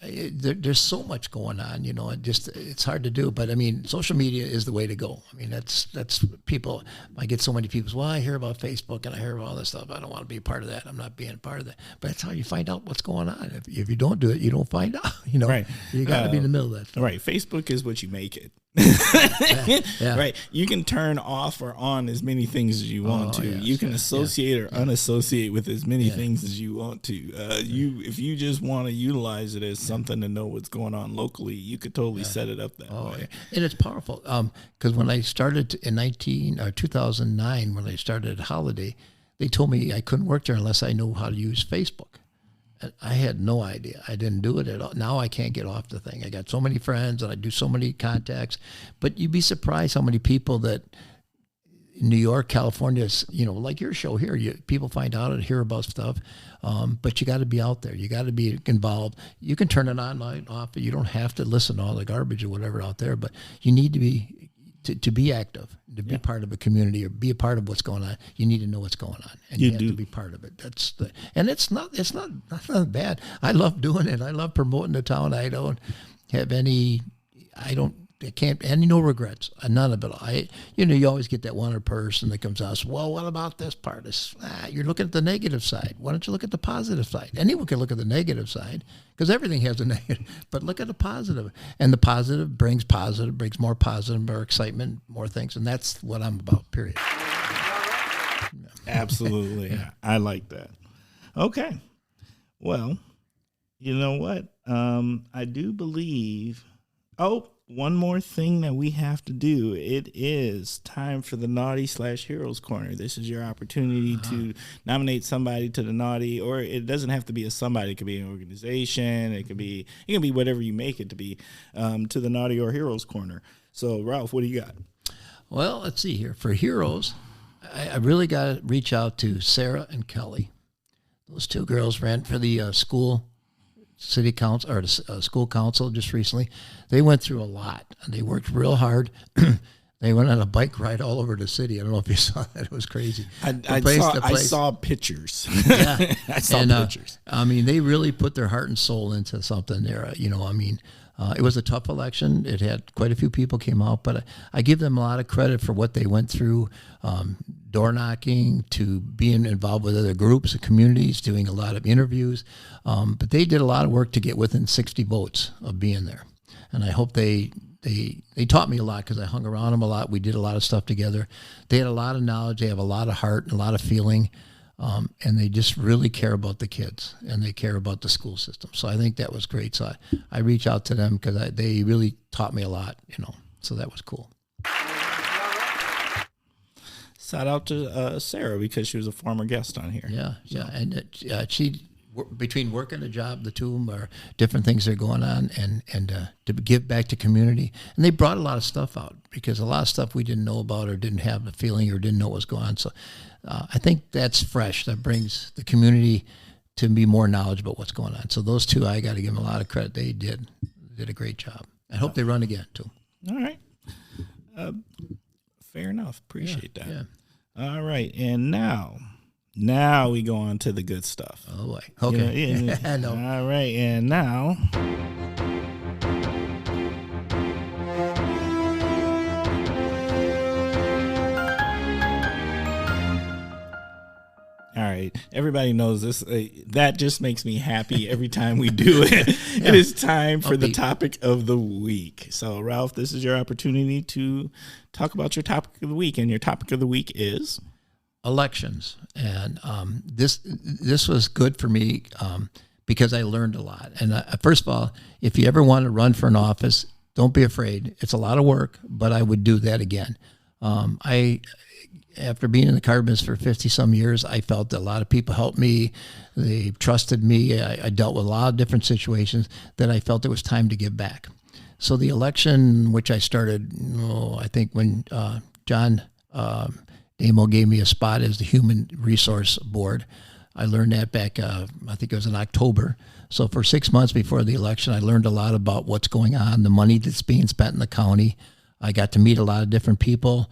there's so much going on, it's hard to do. But I mean, social media is the way to go. I mean, that's people. I get so many people say, well, I hear about Facebook and I hear about all this stuff. I don't want to be a part of that. I'm not being a part of that. But that's how you find out what's going on. If you don't do it, you don't find out. Right. You got to be in the middle of that stuff. Right. Facebook is what you make it. Right. You can turn off or on as many things as you want to. You can associate or unassociate with as many things as you want to. If you just want to utilize it as something to know what's going on locally, you could totally set it up that way. Yeah. And it's powerful. Because when I started in 2009, when I started at Holiday, they told me I couldn't work there unless I knew how to use Facebook. I had no idea. I didn't do it at all. Now I can't get off the thing. I got so many friends and I do so many contacts. But you'd be surprised how many people that in New York, California, like your show here, people find out and hear about stuff. But you got to be out there. You got to be involved. You can turn it on, light off. You don't have to listen to all the garbage or whatever out there. But you need to be to be active, to be part of a community or be a part of what's going on. You need to know what's going on, and you have to be part of it. And it's not bad. I love doing it. I love promoting the town. I can't any no regrets. None of it. You always get that one person that comes out. Well, what about this part? You're looking at the negative side. Why don't you look at the positive side? Anyone can look at the negative side because everything has a negative. But look at the positive, and the positive brings more positive, more excitement, more things, and that's what I'm about. Period. Absolutely, I like that. Okay, well, you know what? I do believe. Oh. One more thing that we have to do. It is time for the Naughty/Heroes Corner. This is your opportunity to nominate somebody to the Naughty, or it doesn't have to be a somebody. It could be an organization. It can be whatever you make it to be, to the Naughty or Heroes Corner. So, Ralph, what do you got? Well, let's see here. For Heroes, I really got to reach out to Sarah and Kelly. Those two girls ran for the city council or the school council just recently. They went through a lot and they worked real hard. They went on a bike ride all over the city. I don't know if you saw that. It was crazy. I saw pictures. Yeah. I saw pictures. I mean, they really put their heart and soul into something there. It was a tough election. It had quite a few people came out, but I give them a lot of credit for what they went through, door knocking to being involved with other groups and communities, doing a lot of interviews. But they did a lot of work to get within 60 votes of being there. And I hope they taught me a lot because I hung around them a lot. We did a lot of stuff together. They had a lot of knowledge. They have a lot of heart and a lot of feeling. And they just really care about the kids and they care about the school system. So I think that was great. So I reach out to them because they really taught me a lot, so that was cool. Shout out to Sarah because she was a former guest on here. Yeah. And she, between work and a job, the two of them are different things that are going on and to give back to community. And they brought a lot of stuff out because a lot of stuff we didn't know about or didn't have the feeling or didn't know what was going on. So I think that's fresh. That brings the community to be more knowledgeable about what's going on. So those two, I got to give them a lot of credit. They did a great job. I hope they run again too. All right. Fair enough. Appreciate that. Yeah. All right. And now we go on to the good stuff. Oh boy. Okay. I know. All right. And now. All right. Everybody knows this. That just makes me happy every time we do it. Yeah. It is time for the topic of the week. So, Ralph, this is your opportunity to talk about your topic of the week. And your topic of the week is? Elections. And this was good for me because I learned a lot. And first of all, if you ever want to run for an office, don't be afraid. It's a lot of work, but I would do that again. After being in the car business for 50-some years, I felt that a lot of people helped me. They trusted me. I dealt with a lot of different situations that I felt it was time to give back. So the election, which I started, I think when John Damo gave me a spot as the Human Resource Board, I learned that back, I think it was in October. So for 6 months before the election, I learned a lot about what's going on, the money that's being spent in the county. I got to meet a lot of different people.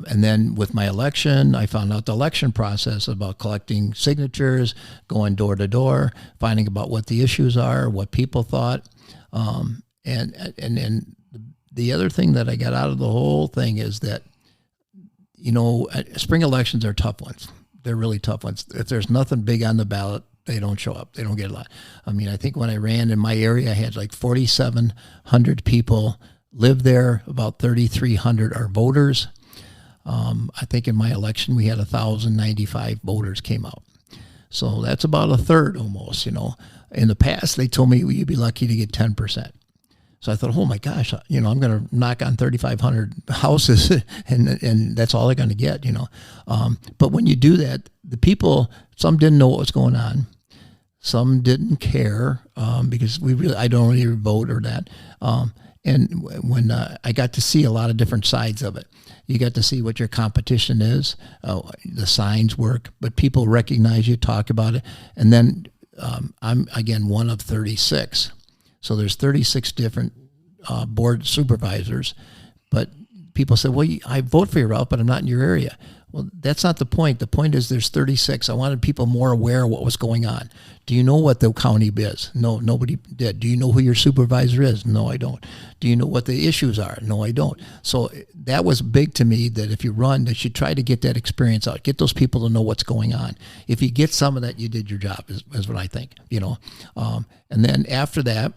And then with my election, I found out the election process about collecting signatures, going door to door, finding about what the issues are, what people thought. And then the other thing that I got out of the whole thing is that, spring elections are tough ones. They're really tough ones. If there's nothing big on the ballot, they don't show up. They don't get a lot. I mean, I think when I ran in my area, I had like 4,700 people live there. About 3,300 are voters. I think in my election, we had 1,095 voters came out. So that's about a third almost, In the past, they told me you'd be lucky to get 10%. So I thought, oh my gosh, I'm going to knock on 3,500 houses and that's all they're going to get, But when you do that, the people, some didn't know what was going on. Some didn't care because I don't really vote or that. And when I got to see a lot of different sides of it, you got to see what your competition is, the signs work, but people recognize you, talk about it. And then I'm, again, one of 36. So there's 36 different board supervisors, but people say, well, I vote for you, Ralph, but I'm not in your area. Well, that's not the point. The point is there's 36. I wanted people more aware of what was going on. Do you know what the county is? No, nobody did. Do you know who your supervisor is? No, I don't. Do you know what the issues are? No, I don't. So that was big to me, that if you run, that you try to get that experience out, get those people to know what's going on. If you get some of that, you did your job, is what I think, And then after that,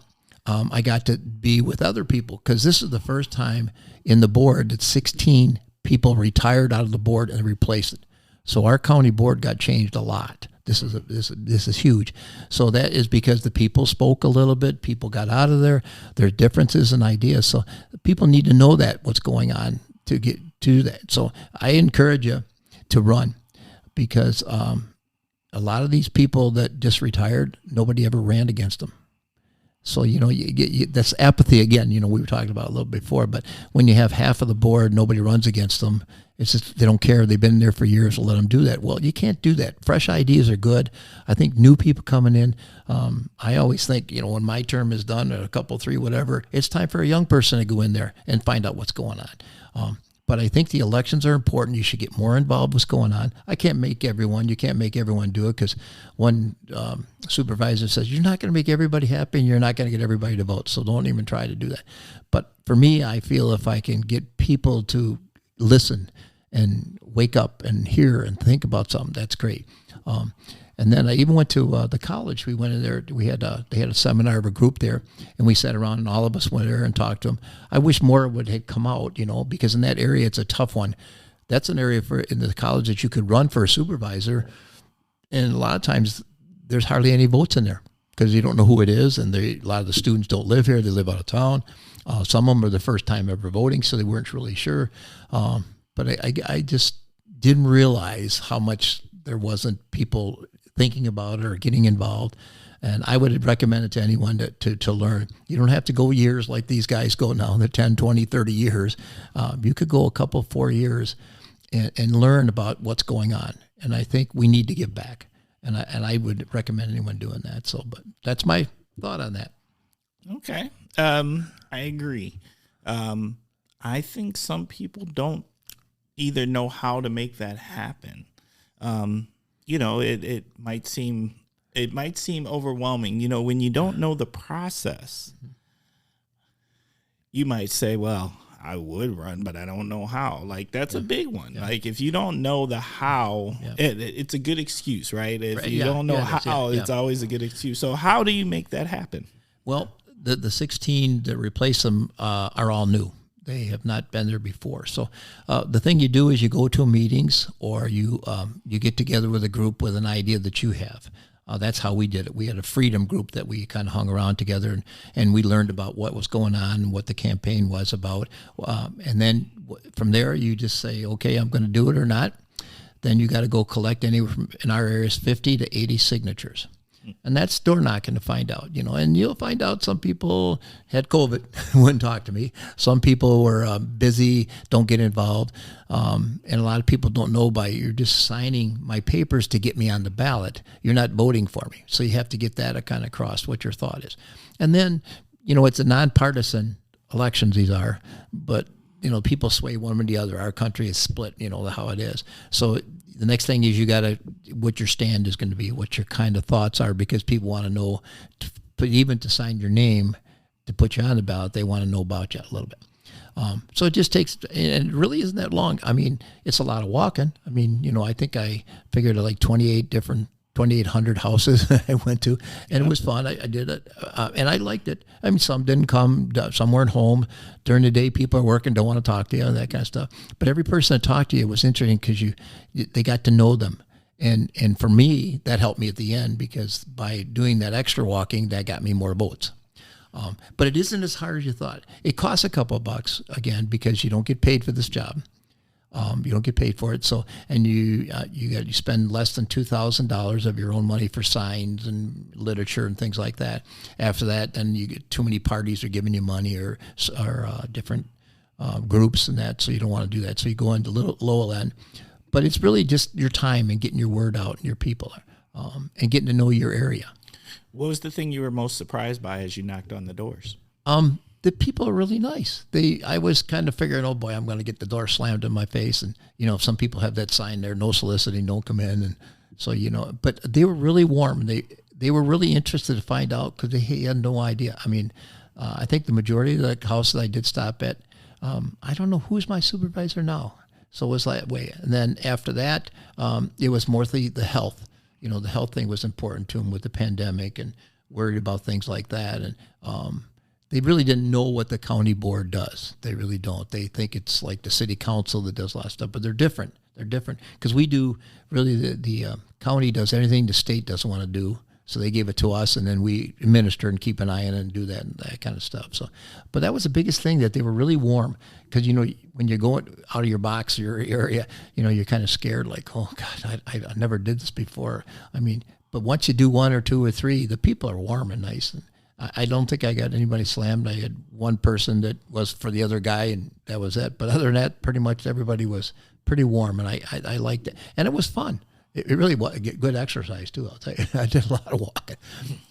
I got to be with other people, because this is the first time in the board that 16 people retired out of the board and replaced it. So our county board got changed a lot. This is huge. So that is because the people spoke a little bit. People got out of there. There's differences in ideas. So people need to know that what's going on to get to that. So I encourage you to run, because a lot of these people that just retired, nobody ever ran against them. So, that's apathy again. We were talking about a little before, but when you have half of the board, nobody runs against them. It's just they don't care. They've been there for years. So let them do that. Well, you can't do that. Fresh ideas are good. I think new people coming in. I always think, when my term is done, or a couple, 3, whatever, it's time for a young person to go in there and find out what's going on. But I think the elections are important. You should get more involved with what's going on. You can't make everyone do it, because one supervisor says, you're not going to make everybody happy and you're not going to get everybody to vote. So don't even try to do that. But for me, I feel if I can get people to listen and wake up and hear and think about something, that's great. And then I even went to the college. We went in there. They had a seminar of a group there, and we sat around, and all of us went there and talked to them. I wish more would have come out, because in that area it's a tough one. That's an area in the college that you could run for a supervisor, and a lot of times there's hardly any votes in there because you don't know who it is, and a lot of the students don't live here; they live out of town. Some of them are the first time ever voting, so they weren't really sure. But I just didn't realize how much there wasn't people thinking about it or getting involved. And I would recommend it to anyone to learn. You don't have to go years like these guys go now, they're 10, 20, 30 years. You could go a couple, 4 years and learn about what's going on. And I think we need to give back. And I would recommend anyone doing that. So, but that's my thought on that. Okay. I agree. I think some people don't either know how to make that happen. It might seem overwhelming. When you don't know the process, you might say, well, I would run, but I don't know how. Like, that's a big one. Yeah. Like, if you don't know the how, it's a good excuse, right? If you don't know how, it's always a good excuse. So how do you make that happen? Well, the 16 that replace them are all new. They have not been there before. So the thing you do is you go to meetings, or you get together with a group with an idea that you have. That's how we did it. We had a freedom group that we kind of hung around together, and we learned about what was going on and what the campaign was about. And then from there, you just say, okay, I'm going to do it or not. Then you got to go collect anywhere from, in our areas, 50 to 80 signatures. And that's door knocking to find out, and you'll find out some people had COVID, wouldn't talk to me. Some people were busy, don't get involved. And a lot of people don't know you're just signing my papers to get me on the ballot. You're not voting for me. So you have to get that kind of across what your thought is. And then, it's a nonpartisan elections, these are, but people sway one or the other. Our country is split, how it is. So the next thing is you got to, what your stand is going to be, what your kind of thoughts are, because people want to know, even to sign your name, to put you on the ballot, they want to know about you a little bit. So it just takes, and it really isn't that long. I mean, it's a lot of walking. I mean, I think I figured like 2,800 houses I went to, and it was fun. I did it, and I liked it. I mean, some didn't come, some weren't home. During the day, people are working, don't want to talk to you, and that kind of stuff. But every person that talked to you was interesting because they got to know them. And for me, that helped me at the end, because by doing that extra walking, that got me more votes. But it isn't as hard as you thought. It costs a couple of bucks, again, because you don't get paid for this job. You don't get paid for it. So, and you spend less than $2,000 of your own money for signs and literature and things like that. After that, then you get too many parties are giving you money, or different groups and that. So you don't want to do that. So you go into lower end. But it's really just your time and getting your word out and your people, and getting to know your area. What was the thing you were most surprised by as you knocked on the doors? The people are really nice. I was kind of figuring, oh boy, I'm going to get the door slammed in my face. And, some people have that sign there, no soliciting, don't come in. And so, but they were really warm. They were really interested to find out, because they had no idea. I mean, I think the majority of the houses I did stop at, I don't know who's my supervisor now. So it was that way. And then after that, it was more the health. The health thing was important to them with the pandemic, and worried about things like that. And, they really didn't know what the county board does. They really don't. They think it's like the city council that does a lot of stuff, but they're different. They're different because we do really the county does anything the state doesn't want to do. So they gave it to us, and then we administer and keep an eye on it and do that and that kind of stuff. So, but that was the biggest thing, that they were really warm, because when you're going out of your box, your area, you're kind of scared, like, oh God, I never did this before. I mean, but once you do one or two or three, the people are warm and nice. And I don't think I got anybody slammed. I had one person that was for the other guy, and that was it. But other than that, pretty much everybody was pretty warm, and I liked it. And it was fun. It really was good exercise, too, I'll tell you. I did a lot of walking.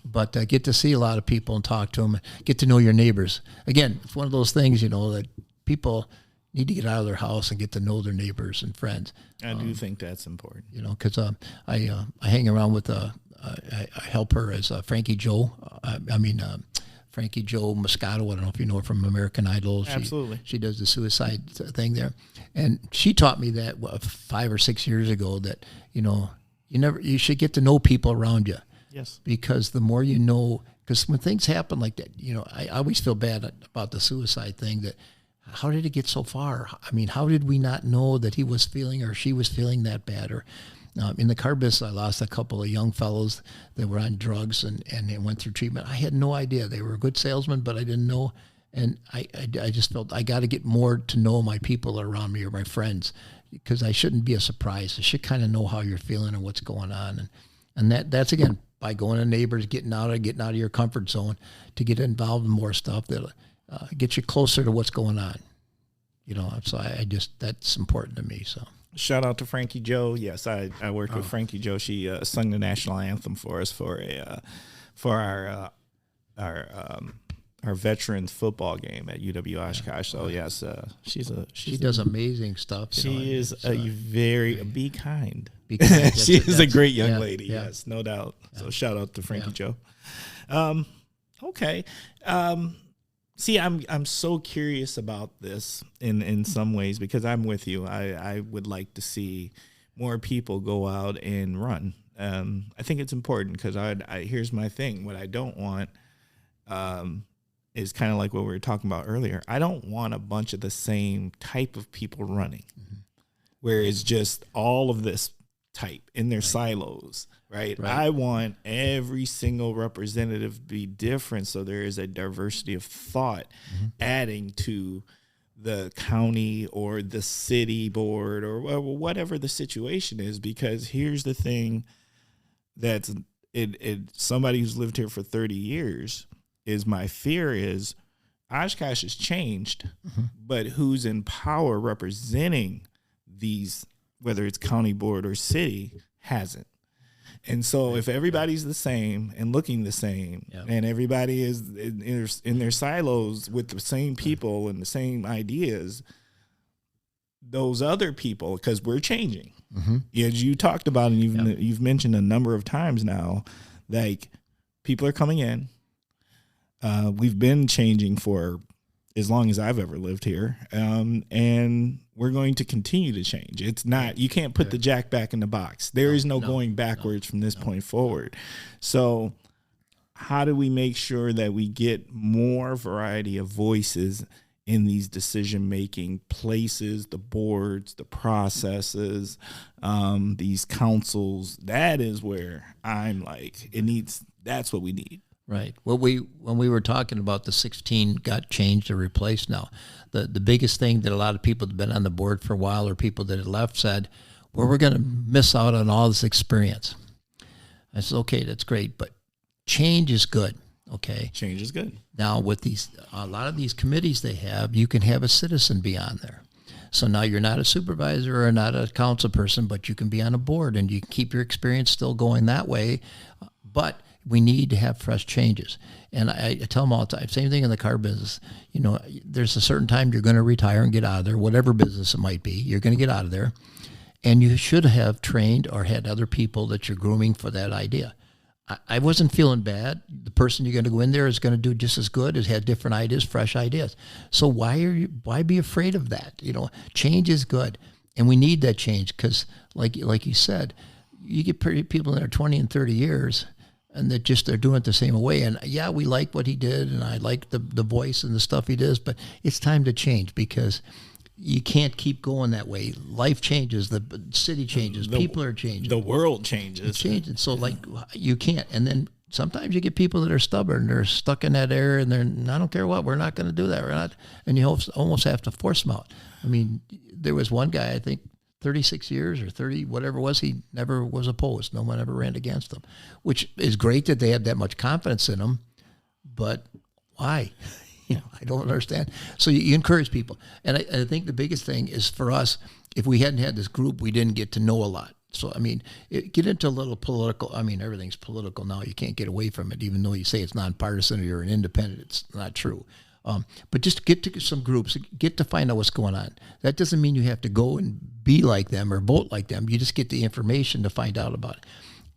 But get to see a lot of people and talk to them, and get to know your neighbors. Again, it's one of those things, that people need to get out of their house and get to know their neighbors and friends. I do think that's important. Because I hang around with I help her as Frankie Joe. Frankie Joe Moscato. I don't know if you know her from American Idol. Absolutely. She does the suicide thing there. And she taught me that 5 or 6 years ago, that, you should get to know people around you. Yes. Because the more you know, because when things happen like that, I always feel bad about the suicide thing, that how did it get so far? I mean, how did we not know that he was feeling or she was feeling that bad? Or in the car business, I lost a couple of young fellows that were on drugs and they went through treatment. I had no idea. They were a good salesman, but I didn't know. And I just felt I got to get more to know my people around me, or my friends, because I shouldn't be a surprise. I should kind of know how you're feeling and what's going on. And that's, again, by going to neighbors, getting out of your comfort zone, to get involved in more stuff that get you closer to what's going on. So I just, that's important to me. So. Shout out to Frankie Joe. Yes, I worked with Frankie Joe. She sung the national anthem for us for our our veterans football game at UW Oshkosh. So yes, she does amazing stuff. She is be kind. Be kind. She is a great young lady. Yeah. Yes, no doubt. So shout out to Frankie Joe. Okay. See, I'm so curious about this in some ways because I'm with you. I would like to see more people go out and run. I think it's important because here's my thing. What I don't want is kind of like what we were talking about earlier. I don't want a bunch of the same type of people running, where it's just all of this type in their silos, right? I want every single representative to be different, so there is a diversity of thought adding to the county or the city board or whatever the situation is. Because here's the thing that's somebody who's lived here for 30 years is my fear is Oshkosh has changed, but who's in power representing these, whether it's county board or city, hasn't. And so if everybody's the same and looking the same and everybody is in their silos with the same people and the same ideas, those other people, because we're changing, as you talked about and you've mentioned a number of times now, like people are coming in. We've been changing for as long as I've ever lived here, and we're going to continue to change. It's not, you can't put the jack back in the box. There is no going backwards from this point forward. So how do we make sure that we get more variety of voices in these decision-making places, the boards, the processes, these councils? That is where I'm like, that's what we need. Right. Well, when we were talking about the 16 got changed or replaced now, the biggest thing that a lot of people that have been on the board for a while or people that had left said, well, we're going to miss out on all this experience. I said, okay, that's great, but change is good. Okay. Change is good. Now with a lot of these committees they have, you can have a citizen be on there. So now you're not a supervisor or not a council person, but you can be on a board and you can keep your experience still going that way. But we need to have fresh changes. And I tell them all the time, same thing in the car business. You know, there's a certain time you're going to retire and get out of there, whatever business it might be. You're going to get out of there. And you should have trained or had other people that you're grooming for that idea. I wasn't feeling bad. The person you're going to go in there is going to do just as good, has had different ideas, fresh ideas. So why be afraid of that? You know, change is good. And we need that change because like you said, you get people that are 20 and 30 years and that just they're doing it the same way. And yeah, we like what he did, and I like the voice and the stuff he does, but it's time to change because you can't keep going that way. Life changes, the city changes, people are changing. The world changes. It's changing. So like you can't. And then sometimes you get people that are stubborn, they're stuck in that area and I don't care what, we're not going to do that. We're not. And you almost have to force them out. I mean, there was one guy, I think, 36 years or 30, whatever it was, he never was opposed. No one ever ran against him, which is great that they have that much confidence in him, but why? You know, I don't understand. So you encourage people. And I think the biggest thing is for us, if we hadn't had this group, we didn't get to know a lot. So, I mean, get into a little political. I mean, everything's political now. You can't get away from it, even though you say it's nonpartisan or you're an independent. It's not true. But just get to some groups, get to find out what's going on. That doesn't mean you have to go and be like them or vote like them. You just get the information to find out about it.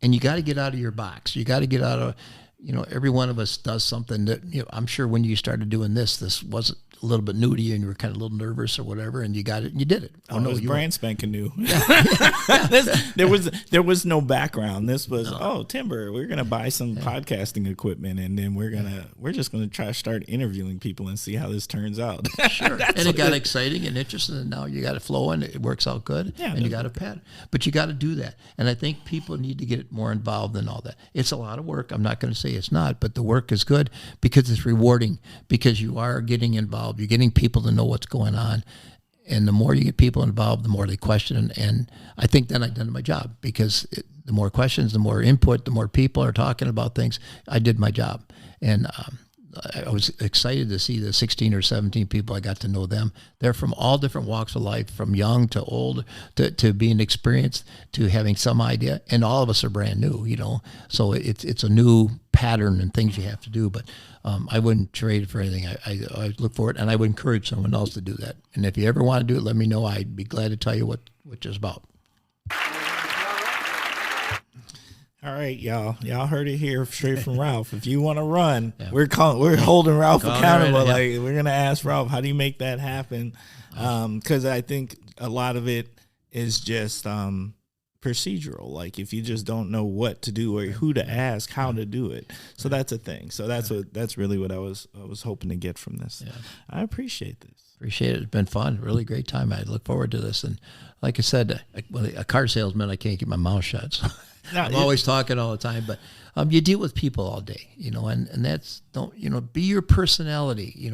And you got to get out of your box. You got to get out of, you know, every one of us does something that, you know, I'm sure when you started doing this wasn't a little bit new to you and you were kind of a little nervous or whatever, and you got it and you did it. Oh, no, it was brand spanking new. There was no background. This was, Timber, we're going to buy some podcasting equipment and then we're just going to try to start interviewing people and see how this turns out. Sure. And it got exciting and interesting, and now you got it flowing. It works out good, and you got a pattern. But you got to do that. And I think people need to get more involved in all that. It's a lot of work. I'm not going to say it's not, but the work is good because it's rewarding, because you are getting involved. You're getting people to know what's going on. And the more you get people involved, the more they question. And I think then I've done my job, because the more questions, the more input, the more people are talking about things. I did my job. And I was excited to see the 16 or 17 people. I got to know them. They're from all different walks of life, from young to old, to being experienced, to having some idea. And all of us are brand new, you know. So it's a new path pattern and things you have to do, but I wouldn't trade it for anything. I look for it, and I would encourage someone else to do that. And if you ever want to do it, let me know. I'd be glad to tell you what it's about. All right, y'all. Y'all heard it here straight from Ralph. If you want to run, we're holding Ralph accountable. Right, we're gonna ask Ralph, how do you make that happen? Because I think a lot of it is just procedural. Like if you just don't know what to do or who to ask, how to do it. So that's a thing. So that's really what I was hoping to get from this. Yeah. I appreciate this. Appreciate it. It's been fun. Really great time. I look forward to this. And like I said, a car salesman, I can't keep my mouth shut. So I'm always talking all the time, but you deal with people all day, and that's, be your personality,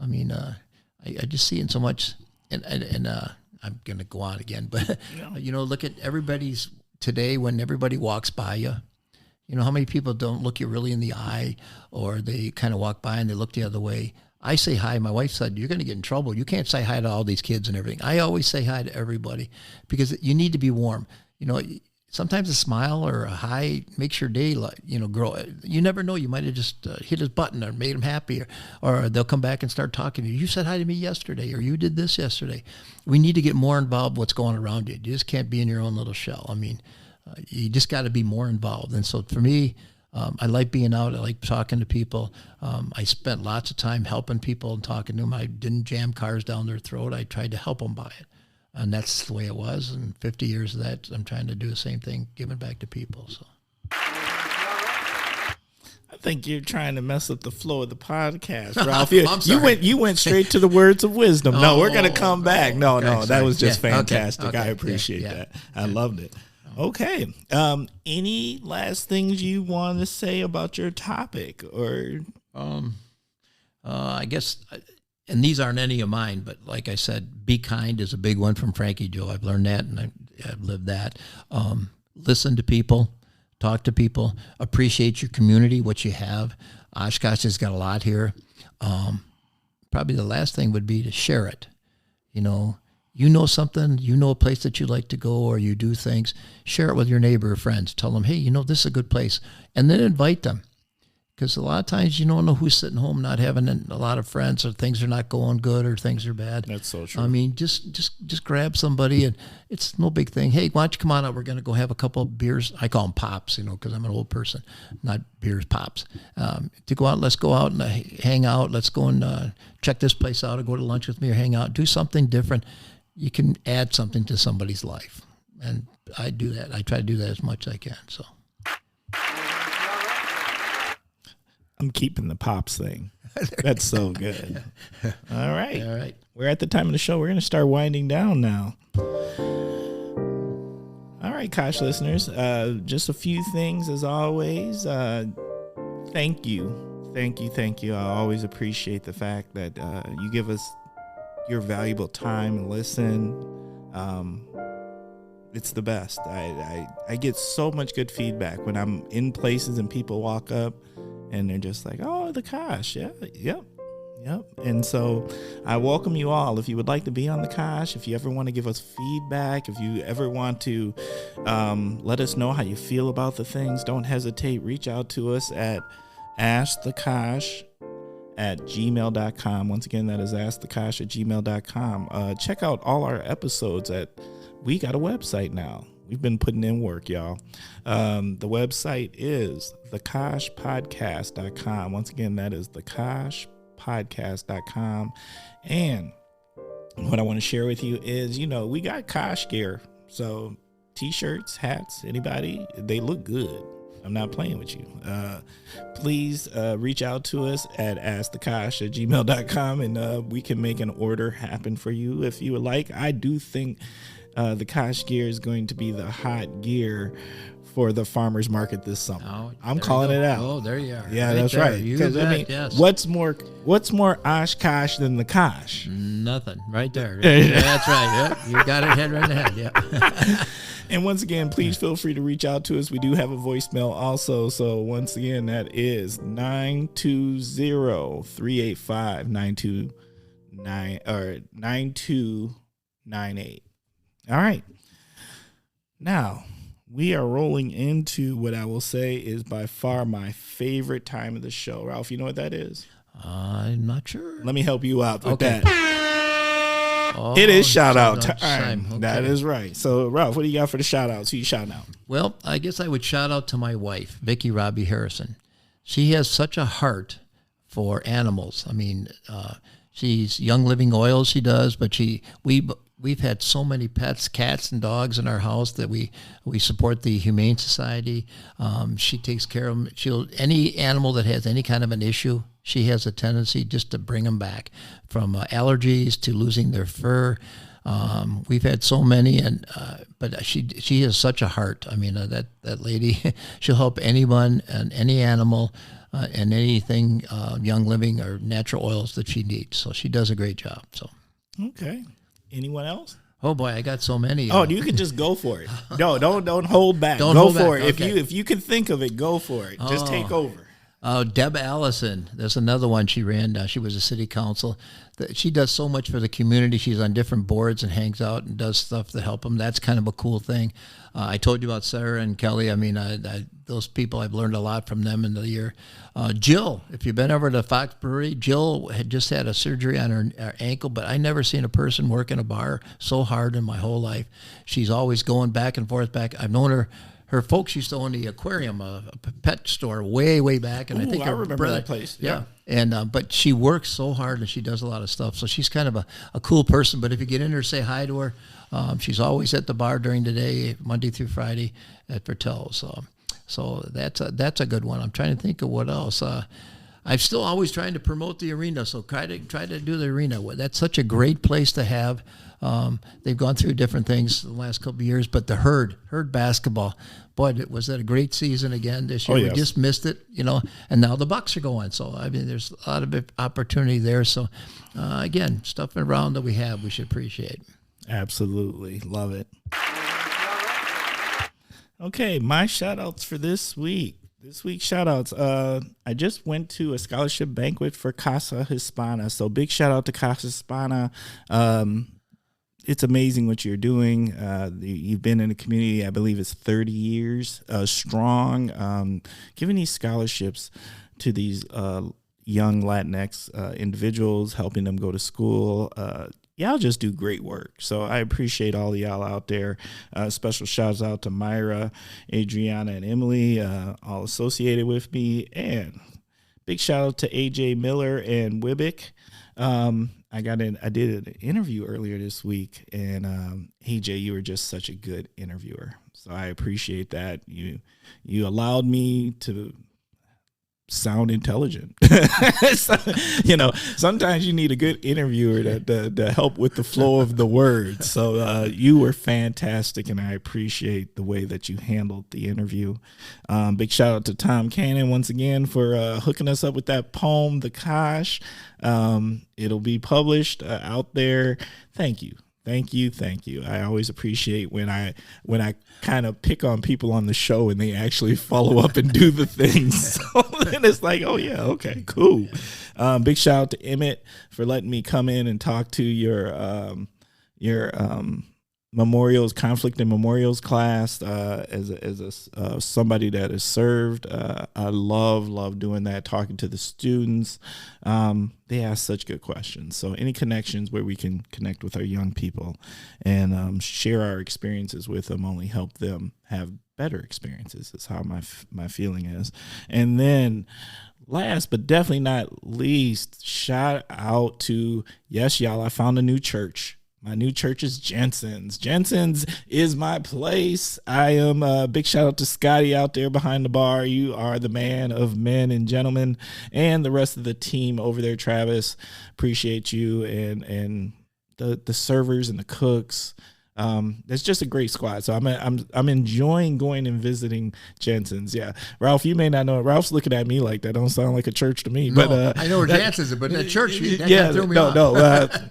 I mean, I just see it so much, and I'm going to go on again, but, look at everybody's today when everybody walks by you. How many people don't look you really in the eye, or they kind of walk by and they look the other way. I say hi. My wife said, you're going to get in trouble. You can't say hi to all these kids and everything. I always say hi to everybody because you need to be warm. Sometimes a smile or a hi makes your day, grow. You never know. You might have just hit his button or made him happy, or they'll come back and start talking to you. You said hi to me yesterday, or you did this yesterday. We need to get more involved with what's going around you. You just can't be in your own little shell. I mean, you just got to be more involved. And so for me, I like being out. I like talking to people. I spent lots of time helping people and talking to them. I didn't jam cars down their throat. I tried to help them buy it. And that's the way it was. And 50 years of that, I'm trying to do the same thing, giving back to people. So I think you're trying to mess up the flow of the podcast, Ralph. You went straight to the words of wisdom. No, we're gonna come back. No, that was just fantastic. Okay. I appreciate that. I loved it. Okay. Any last things you want to say about your topic, or? I guess. And these aren't any of mine, but like I said, be kind is a big one from Frankie Joe. I've learned that, and I've lived that. Listen to people, talk to people, appreciate your community, what you have. Oshkosh has got a lot here. Probably the last thing would be to share it. You know something, a place that you like to go, or you do things, share it with your neighbor or friends. Tell them, hey, this is a good place. And then invite them. Because a lot of times you don't know who's sitting home not having a lot of friends, or things are not going good, or things are bad. That's so true. I mean, just grab somebody, and it's no big thing. Hey, why don't you come on out? We're going to go have a couple of beers. I call them pops, because I'm an old person, not beers, pops. To go out, let's go out and hang out. Let's go and check this place out, or go to lunch with me, or hang out. Do something different. You can add something to somebody's life. And I do that. I try to do that as much as I can. So I'm keeping the pops thing. That's so good. All right. We're at the time of the show. We're going to start winding down now. All right, Kosh listeners. Just a few things as always. Thank you. I always appreciate the fact that you give us your valuable time and listen. It's the best. I get so much good feedback when I'm in places and people walk up and they're just like, oh, the Kosh. Yeah, yep. And so I welcome you all. If you would like to be on the Kosh, if you ever want to give us feedback, if you ever want to let us know how you feel about the things, don't hesitate. Reach out to us at askthekosh@gmail.com. Once again, that is askthekosh@gmail.com. Check out all our episodes we got a website now. We've been putting in work, y'all. The website is thekoshpodcast.com. Once again, that is thekoshpodcast.com. And what I want to share with you is, we got Kosh gear. So t-shirts, hats, anybody, they look good. I'm not playing with you. Please reach out to us at askthekosh@gmail.com, and we can make an order happen for you if you would like. I do think the Kosh gear is going to be the hot gear for the farmers market this summer. Oh, I'm calling it out. Oh, there you are. Yeah, that's right. Because yes. what's more Oshkosh than the Kosh? Nothing. Right there. Yeah, that's right. Yep. You got it head right in the head. Yeah. And once again, please feel free to reach out to us. We do have a voicemail also. So once again, that is 920-385-9298. All right. Now, we are rolling into what I will say is by far my favorite time of the show. Ralph, you know what that is? I'm not sure. Let me help you out with Okay. that. Oh, It is shout out shout-out time. Okay. That is right. So, Ralph, what do you got for the shout outs? Who you shouting out? Well, I guess I would shout out to my wife, Vicki Robbie Harrison. She has such a heart for animals. I mean, she's Young Living Oils, she does, but we've had so many pets, cats and dogs in our house that we support the Humane Society. She takes care of them. Any animal that has any kind of an issue, she has a tendency just to bring them back, from allergies to losing their fur. We've had so many, but she has such a heart. I mean, that lady, she'll help anyone and any animal and anything Young Living or natural oils that she needs. So she does a great job. So Okay. Anyone else? oh boy, I got so many. Oh, you can just go for it. No, don't hold back. Don't go hold for back. it. Okay. If you can think of it, go for it. Just take over. Deb Allison, there's another one she ran. She was a city council. She does so much for the community. She's on different boards and hangs out and does stuff to help them. That's kind of a cool thing. I told you about Sarah and Kelly. I mean, those people, I've learned a lot from them in the year. Jill, if you've been over to Fox Brewery, Jill had just had a surgery on her ankle, but I never seen a person work in a bar so hard in my whole life. She's always going back and forth back. I've known her. Her folks used to own the aquarium, a pet store way back, and Ooh, I think I her remember brother, that place. Yeah, and but she works so hard and she does a lot of stuff. So she's kind of a cool person. But if you get in there, say hi to her. She's always at the bar during the day, Monday through Friday at Bertel's. So that's a good one. I'm trying to think of what else. I'm still always trying to promote the arena, so try to do the arena. That's such a great place to have. They've gone through different things the last couple of years, but the herd basketball, boy, was that a great season again this year. Oh, yes. We just missed it, and now the Bucks are going. So, I mean, there's a lot of opportunity there. So, again, stuff around that we have, we should appreciate. Absolutely. Love it. Okay, my shout outs for this week. This week's shout outs. I just went to a scholarship banquet for Casa Hispana. So big shout out to Casa Hispana. It's amazing what you're doing. You've been in the community, I believe it's 30 years strong, giving these scholarships to these young Latinx individuals, helping them go to school. Y'all just do great work. So I appreciate all of y'all out there. Special shouts out to Myra, Adriana, and Emily, all associated with me. And big shout out to AJ Miller and Wibbick. I did an interview earlier this week, and AJ, you were just such a good interviewer. So I appreciate that. You allowed me to sound intelligent. So, sometimes you need a good interviewer to help with the flow of the words. So you were fantastic, and I appreciate the way that you handled the interview. Big shout out to Tom Cannon once again for hooking us up with that poem, The Kosh. It'll be published out there. Thank you. I always appreciate when I kind of pick on people on the show and they actually follow up and do the things. So then it's like, oh yeah, okay, cool. Big shout out to Emmett for letting me come in and talk to your memorials, conflict and memorials class, as somebody that has served. I love doing that, talking to the students. They ask such good questions. So any connections where we can connect with our young people and share our experiences with them only help them have better experiences is how my feeling is. And then last but definitely not least, shout out to, yes, y'all, I found a new church. My new church is Jensen's. Jensen's is my place. I am a big shout out to Scotty out there behind the bar. You are the man of men and gentlemen, and the rest of the team over there, Travis. Appreciate you and the servers and the cooks. It's just a great squad. So I'm enjoying going and visiting Jensen's. Yeah, Ralph, you may not know it. Ralph's looking at me like that don't sound like a church to me. No, but I know where Jensen's is, but that church, that threw me off.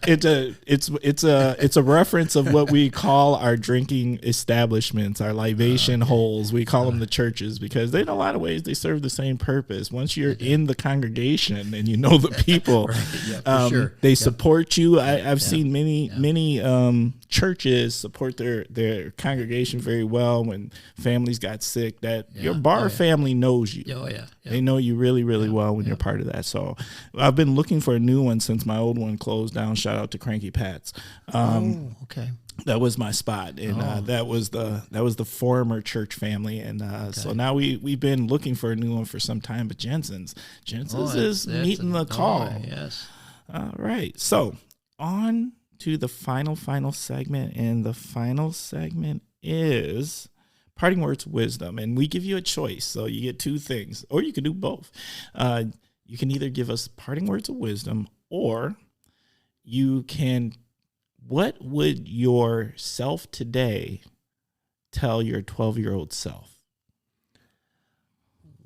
It's a reference of what we call our drinking establishments, our libation holes. We call them the churches because in a lot of ways they serve the same purpose. Once you're in the congregation and you know the people, right. Yeah, for sure. they support you. I've seen many churches support their congregation very well when families got sick. That your bar family knows you. Oh, yeah. They know you really, really well when you're part of that. So I've been looking for a new one since my old one closed down. Shout out to Cranky Pat's. Okay. That was my spot, and that was the former church family, and so now we've been looking for a new one for some time. But Jensen's is meeting the call. Yes. All right, so on to the final segment, and the final segment is parting words of wisdom, and we give you a choice, so you get two things, or you can do both. You can either give us parting words of wisdom, or you can. What would your self today tell your 12-year-old self?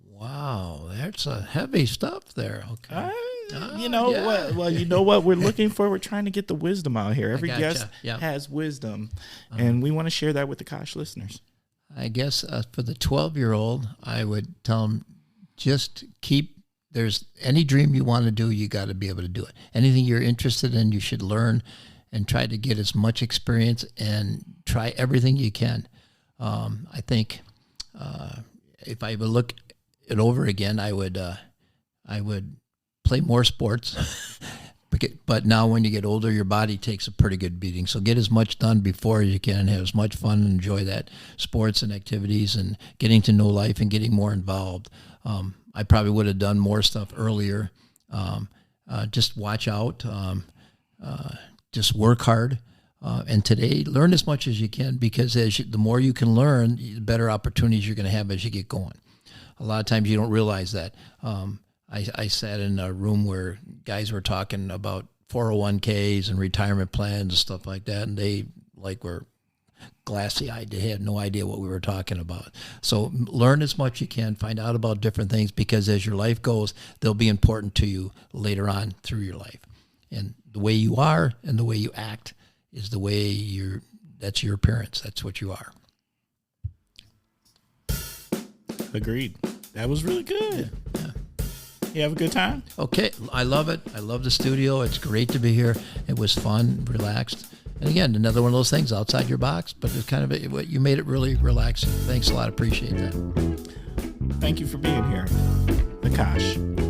Wow, that's a heavy stuff there. Okay. You know what? Well, you know what we're looking for? We're trying to get the wisdom out here. Every guest has wisdom, and we want to share that with the Kosh listeners. I guess for the 12-year-old, I would tell them just there's any dream you want to do, you got to be able to do it. Anything you're interested in, you should learn and try to get as much experience and try everything you can. I think if I would look it over again, I would play more sports. But now when you get older, your body takes a pretty good beating. So get as much done before you can, have as much fun and enjoy that sports and activities and getting to know life and getting more involved. I probably would have done more stuff earlier. Just watch out. Just work hard, and today learn as much as you can, because the more you can learn, the better opportunities you're going to have as you get going. A lot of times you don't realize that. I sat in a room where guys were talking about 401ks and retirement plans and stuff like that, and they were glassy-eyed. They had no idea what we were talking about. So learn as much as you can, find out about different things, because as your life goes, they'll be important to you later on through your life. And the way you are and the way you act is the way that's your appearance. That's what you are. Agreed. That was really good. Yeah. You have a good time? Okay. I love it. I love the studio. It's great to be here. It was fun, relaxed. And again, another one of those things outside your box, but it's kind of you made it really relaxing. Thanks a lot. Appreciate that. Thank you for being here. The Kosh.